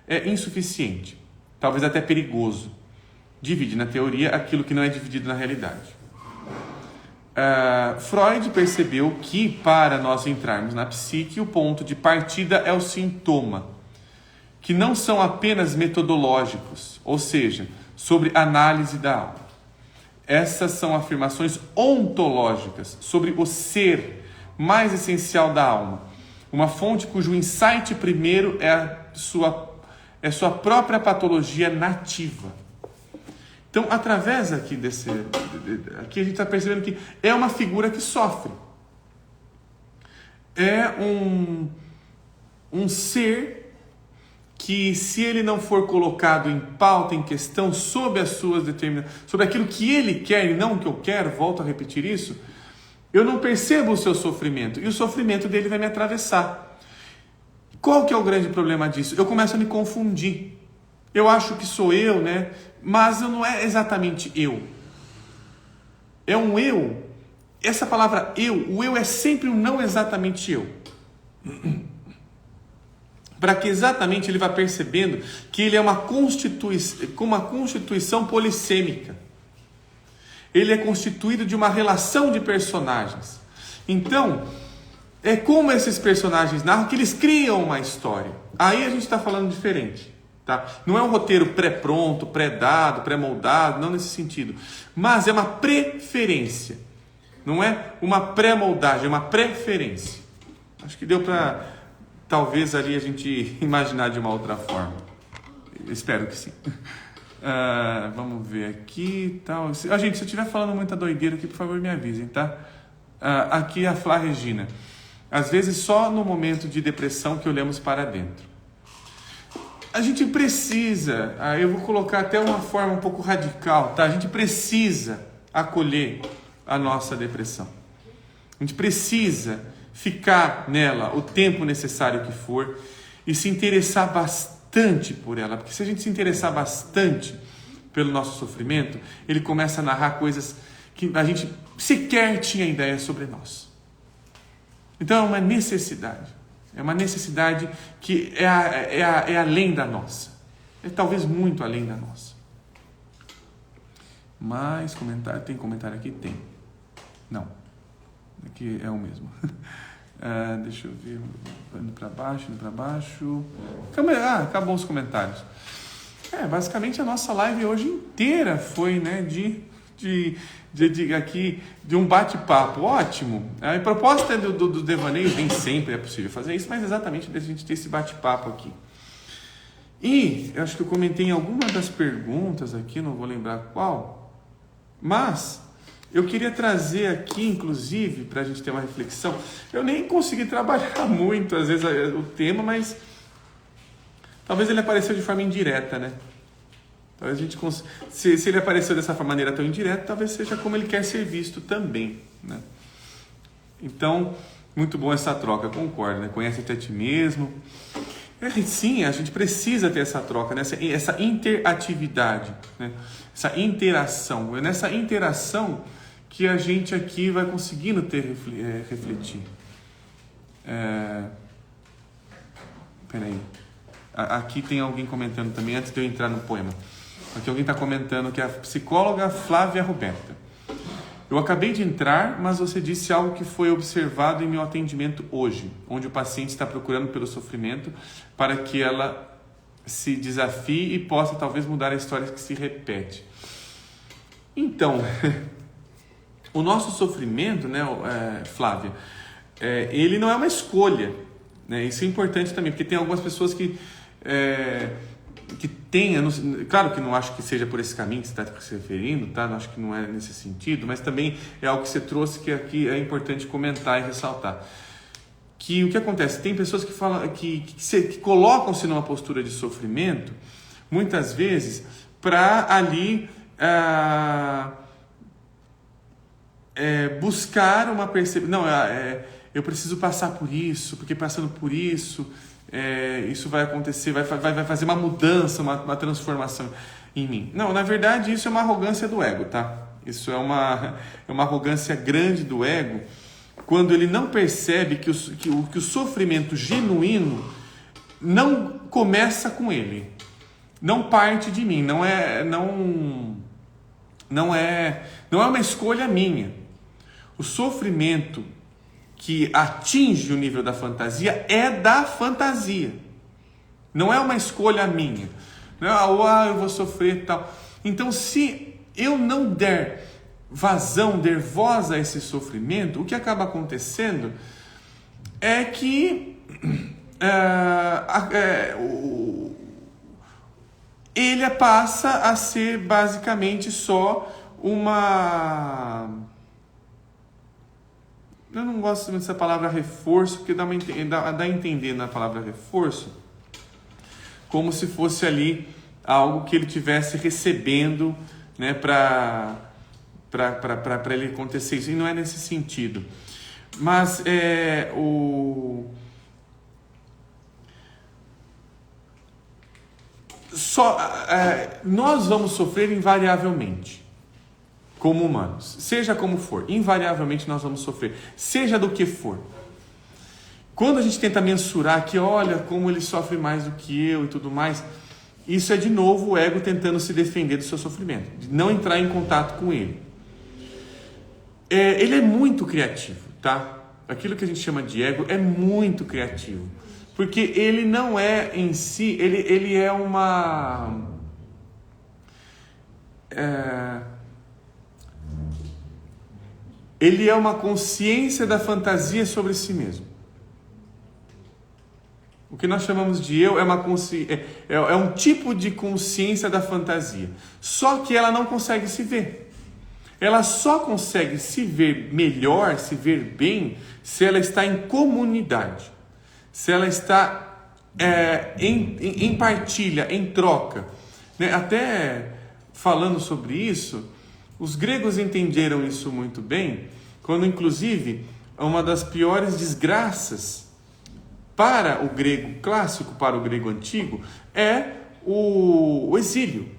é insuficiente, talvez até perigoso. Divide na teoria aquilo que não é dividido na realidade. Freud percebeu que, para nós entrarmos na psique, o ponto de partida é o sintoma, que não são apenas metodológicos, ou seja, sobre análise da alma. Essas são afirmações ontológicas sobre o ser mais essencial da alma, uma fonte cujo insight primeiro é sua própria patologia nativa. Então, através aqui aqui a gente está percebendo que é uma figura que sofre. É um ser que, se ele não for colocado em pauta, em questão, sob as suas determinações, sobre aquilo que ele quer e não o que eu quero, volto a repetir isso, eu não percebo o seu sofrimento. E o sofrimento dele vai me atravessar. Qual que é o grande problema disso? Eu começo a me confundir. Eu acho que sou eu, né? Mas não é exatamente eu. É um eu. Essa palavra eu, o eu é sempre um não exatamente eu. Para que exatamente ele vá percebendo que ele é uma constituição polissêmica. Ele é constituído de uma relação de personagens. Então, é como esses personagens narram que eles criam uma história. Aí a gente está falando diferente. Tá? Não é um roteiro pré-pronto, pré-dado, pré-moldado, não nesse sentido. Mas é uma preferência. Não é uma pré-moldagem, é uma preferência. Acho que deu para, talvez, ali a gente imaginar de uma outra forma. Espero que sim. Vamos ver aqui. Tal. Gente, se eu estiver falando muita doideira aqui, por favor, me avisem, tá? Aqui a Flá Regina. Às vezes, só no momento de depressão que olhamos para dentro. A gente precisa, eu vou colocar até uma forma um pouco radical, tá? A gente precisa acolher a nossa depressão. A gente precisa ficar nela o tempo necessário que for e se interessar bastante por ela. Porque se a gente se interessar bastante pelo nosso sofrimento, ele começa a narrar coisas que a gente sequer tinha ideia sobre nós. Então é uma necessidade. É uma necessidade que é além da nossa. É talvez muito além da nossa. Mais comentário? Tem comentário aqui? Tem. Não. Aqui é o mesmo. Deixa eu ver. Indo para baixo. Acabou os comentários. Basicamente a nossa live hoje inteira foi, né, de um bate-papo ótimo. A proposta do devaneio, nem sempre é possível fazer isso, mas exatamente a gente ter esse bate-papo aqui. E eu acho que eu comentei em alguma das perguntas aqui, não vou lembrar qual, mas eu queria trazer aqui, inclusive, para a gente ter uma reflexão. Eu nem consegui trabalhar muito, às vezes, o tema, mas talvez ele apareceu de forma indireta, né? Talvez a gente se ele apareceu dessa maneira tão indireta, talvez seja como ele quer ser visto também, né? Então, muito bom essa troca, concordo, né? Conhece-te a ti mesmo. Sim, a gente precisa ter essa troca, né? Essa interatividade, né? Essa interação. É nessa interação que a gente aqui vai conseguindo refletir. Peraí. Aqui tem alguém comentando também, antes de eu entrar no poema. Aqui alguém está comentando que é a psicóloga Flávia Roberta. Eu acabei de entrar, mas você disse algo que foi observado em meu atendimento hoje, onde o paciente está procurando pelo sofrimento para que ela se desafie e possa talvez mudar a história que se repete. Então, o nosso sofrimento, né, Flávia, ele não é uma escolha, né? Isso é importante também, porque tem algumas pessoas que tem, claro que não acho que seja por esse caminho que você está se referindo, tá? Não acho que não é nesse sentido, mas também é algo que você trouxe que aqui é importante comentar e ressaltar. Que o que acontece? Tem pessoas que falam que colocam-se numa postura de sofrimento, muitas vezes, para ali buscar uma percepção. Não, eu preciso passar por isso, porque passando por isso, isso vai acontecer, vai fazer uma mudança, uma transformação em mim. Não, na verdade, isso é uma arrogância do ego, tá? Isso é uma arrogância grande do ego, quando ele não percebe que o sofrimento genuíno não começa com ele, não parte de mim, não é uma escolha minha. O sofrimento que atinge o nível da fantasia é da fantasia, não é uma escolha minha. Não é, eu vou sofrer e tal. Então, se eu não der vazão, der voz a esse sofrimento, o que acaba acontecendo é que ele passa a ser basicamente só uma... Eu não gosto muito dessa palavra reforço, porque dá a entender na palavra reforço como se fosse ali algo que ele estivesse recebendo, né, para ele acontecer isso. E não é nesse sentido. Mas nós vamos sofrer invariavelmente, como humanos, seja como for, invariavelmente nós vamos sofrer, seja do que for. Quando a gente tenta mensurar que, olha, como ele sofre mais do que eu e tudo mais, isso é de novo o ego tentando se defender do seu sofrimento, de não entrar em contato com ele. Ele é muito criativo, tá? Aquilo que a gente chama de ego é muito criativo, porque ele não é em si, ele é uma... Ele é uma consciência da fantasia sobre si mesmo. O que nós chamamos de eu é um tipo de consciência da fantasia. Só que ela não consegue se ver. Ela só consegue se ver melhor, se ver bem, se ela está em comunidade. Se ela está em partilha, em troca. Né? Até falando sobre isso, os gregos entenderam isso muito bem, quando inclusive uma das piores desgraças para o grego clássico, para o grego antigo, é o exílio.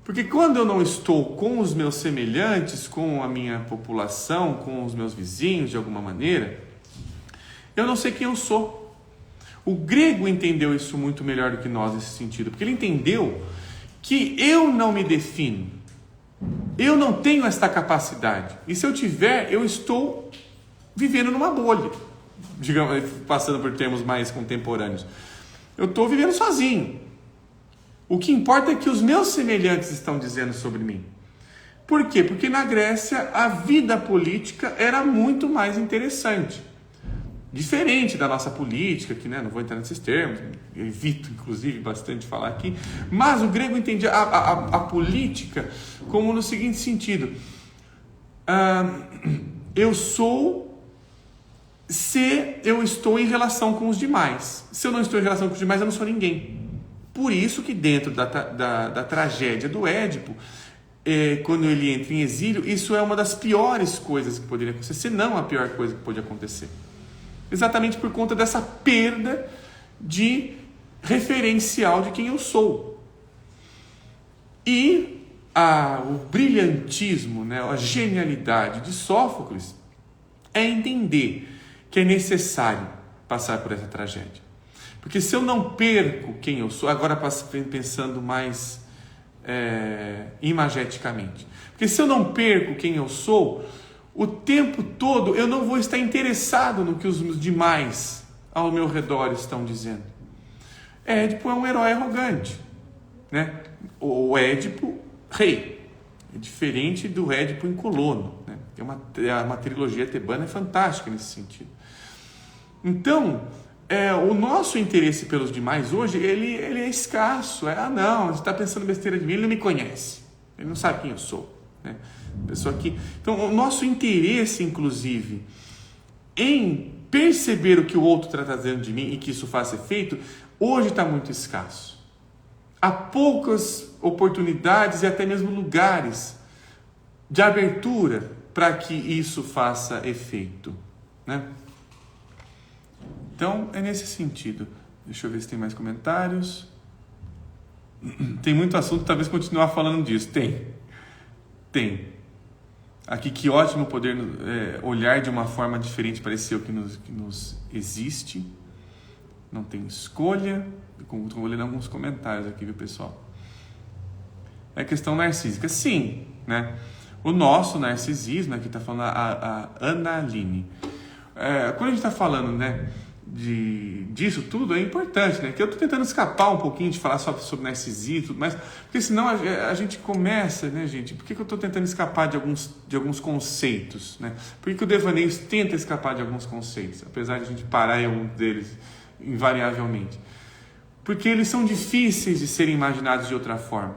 Porque quando eu não estou com os meus semelhantes, com a minha população, com os meus vizinhos de alguma maneira, eu não sei quem eu sou. O grego entendeu isso muito melhor do que nós nesse sentido, porque ele entendeu que eu não me defino. Eu não tenho esta capacidade. E se eu tiver, eu estou vivendo numa bolha. Digamos, passando por termos mais contemporâneos. Eu estou vivendo sozinho. O que importa é que os meus semelhantes estão dizendo sobre mim. Por quê? Porque na Grécia a vida política era muito mais interessante. Diferente da nossa política, que, né, não vou entrar nesses termos, eu evito inclusive bastante falar aqui, mas o grego entendia a política como no seguinte sentido: eu sou se eu estou em relação com os demais. Se eu não estou em relação com os demais, eu não sou ninguém. Por isso que dentro da tragédia do Édipo, quando ele entra em exílio, isso é uma das piores coisas que poderia acontecer, se não a pior coisa que pode acontecer. Exatamente por conta dessa perda de referencial de quem eu sou. E o brilhantismo, né, a genialidade de Sófocles é entender que é necessário passar por essa tragédia. Porque se eu não perco quem eu sou, agora pensando mais imageticamente, porque se eu não perco quem eu sou, o tempo todo eu não vou estar interessado no que os demais ao meu redor estão dizendo. Édipo é um herói arrogante, né? O Édipo rei, é diferente do Édipo em Colono, né? Uma trilogia tebana é fantástica nesse sentido. Então, o nosso interesse pelos demais hoje, ele é escasso. Não, você está pensando besteira de mim, ele não me conhece, ele não sabe quem eu sou, né? Pessoa aqui. Então, o nosso interesse, inclusive, em perceber o que o outro está trazendo de mim e que isso faça efeito, hoje está muito escasso. Há poucas oportunidades e até mesmo lugares de abertura para que isso faça efeito, né? Então, é nesse sentido. Deixa eu ver se tem mais comentários. Tem muito assunto, talvez continuar falando disso. Tem. Aqui, que ótimo poder olhar de uma forma diferente para esse eu que nos existe. Não tem escolha. Estou lendo alguns comentários aqui, viu, pessoal? É questão narcísica. Sim, né? O nosso narcisismo, aqui está falando a Ana Aline. Quando a gente está falando, né, disso tudo, é importante, né? Que eu estou tentando escapar um pouquinho de falar só sobre narcisismo e tudo mais, porque senão a gente começa, né, gente? Por que eu estou tentando escapar de alguns conceitos, né? Por que o devaneio tenta escapar de alguns conceitos, apesar de a gente parar em algum deles invariavelmente? Porque eles são difíceis de serem imaginados de outra forma.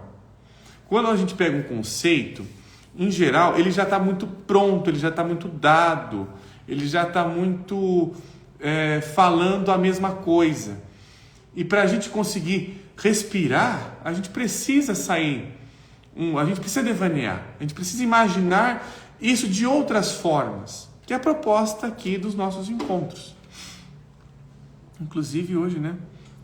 Quando a gente pega um conceito, em geral, ele já está muito pronto, ele já está muito dado, ele já está muito falando a mesma coisa. E para a gente conseguir respirar, a gente precisa sair, a gente precisa devanear, a gente precisa imaginar isso de outras formas, que é a proposta aqui dos nossos encontros. Inclusive hoje, né?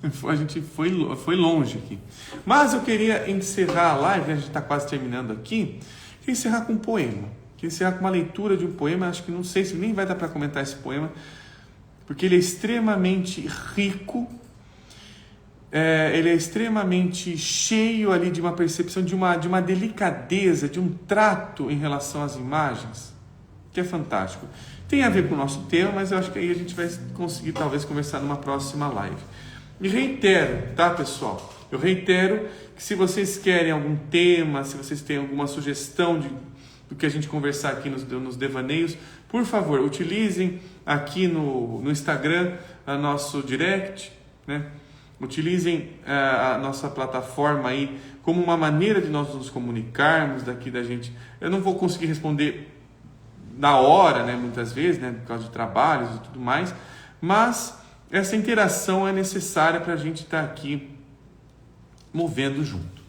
A gente foi longe aqui. Mas eu queria encerrar a live, a gente está quase terminando aqui, queria encerrar com um poema. Queria encerrar com uma leitura de um poema, acho que não sei se nem vai dar para comentar esse poema, porque ele é extremamente rico, ele é extremamente cheio ali de uma percepção, de uma delicadeza, de um trato em relação às imagens, que é fantástico. Tem a ver com o nosso tema, mas eu acho que aí a gente vai conseguir talvez conversar numa próxima live. E reitero, tá, pessoal? Eu reitero que se vocês querem algum tema, se vocês têm alguma sugestão do que a gente conversar aqui nos devaneios, por favor, utilizem aqui no Instagram o nosso direct, né? Utilizem a nossa plataforma aí como uma maneira de nós nos comunicarmos daqui da gente. Eu não vou conseguir responder na hora, né, muitas vezes, né, por causa de trabalhos e tudo mais, mas essa interação é necessária para a gente estar aqui movendo junto.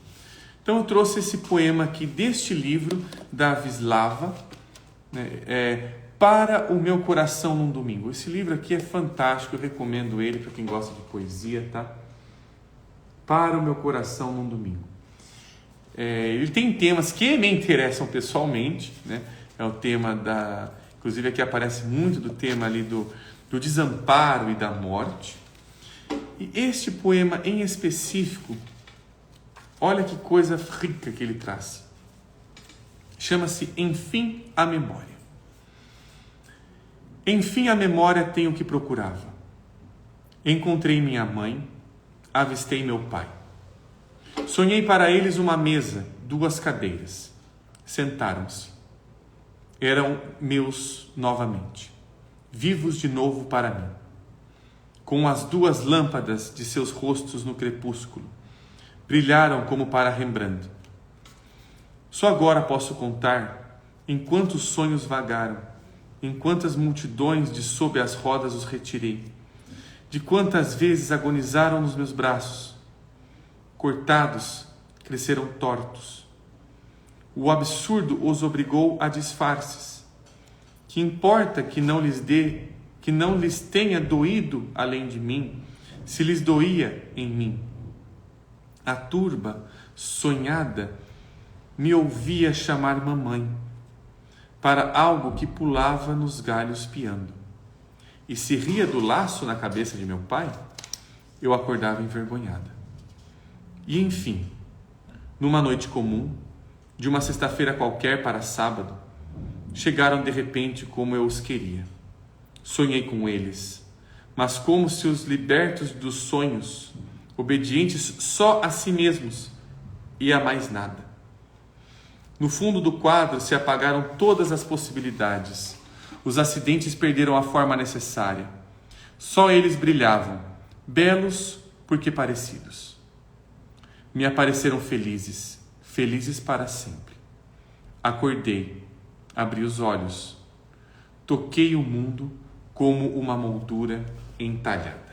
Então eu trouxe esse poema aqui deste livro da Wisława, né, Para o Meu Coração num Domingo. Esse livro aqui é fantástico, eu recomendo ele para quem gosta de poesia, tá? Para o Meu Coração num Domingo. Ele tem temas que me interessam pessoalmente, né? É o tema inclusive aqui aparece muito do tema ali do desamparo e da morte. E este poema em específico, olha que coisa rica que ele traz. Chama-se Enfim a Memória. Enfim a memória tem o que procurava. Encontrei minha mãe, avistei meu pai. Sonhei para eles uma mesa, 2 cadeiras. Sentaram-se. Eram meus novamente, vivos de novo para mim, com as 2 lâmpadas de seus rostos no crepúsculo, brilharam como para Rembrandt. Só agora posso contar em quantos sonhos vagaram, em quantas multidões de sob as rodas os retirei, de quantas vezes agonizaram nos meus braços. Cortados, cresceram tortos. O absurdo os obrigou a disfarces. Que importa que não lhes tenha doído além de mim, se lhes doía em mim. A turba, sonhada, me ouvia chamar mamãe para algo que pulava nos galhos piando. E se ria do laço na cabeça de meu pai, eu acordava envergonhada. E enfim, numa noite comum, de uma sexta-feira qualquer para sábado, chegaram de repente como eu os queria. Sonhei com eles, mas como se os libertos dos sonhos, obedientes só a si mesmos e a mais nada. No fundo do quadro se apagaram todas as possibilidades. Os acidentes perderam a forma necessária. Só eles brilhavam, belos porque parecidos. Me apareceram felizes, felizes para sempre. Acordei, abri os olhos, toquei o mundo como uma moldura entalhada.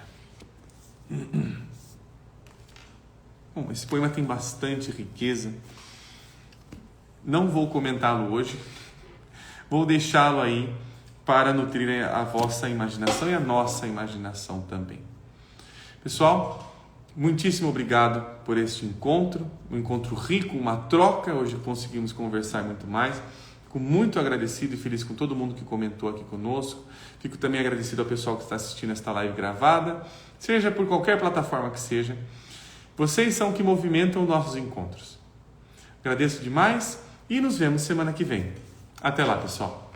Bom, esse poema tem bastante riqueza. Não vou comentá-lo hoje, vou deixá-lo aí para nutrir a vossa imaginação e a nossa imaginação também. Pessoal, muitíssimo obrigado por este encontro, um encontro rico, uma troca. Hoje conseguimos conversar muito mais. Fico muito agradecido e feliz com todo mundo que comentou aqui conosco. Fico também agradecido ao pessoal que está assistindo esta live gravada, seja por qualquer plataforma que seja. Vocês são que movimentam nossos encontros. Agradeço demais e nos vemos semana que vem. Até lá, pessoal.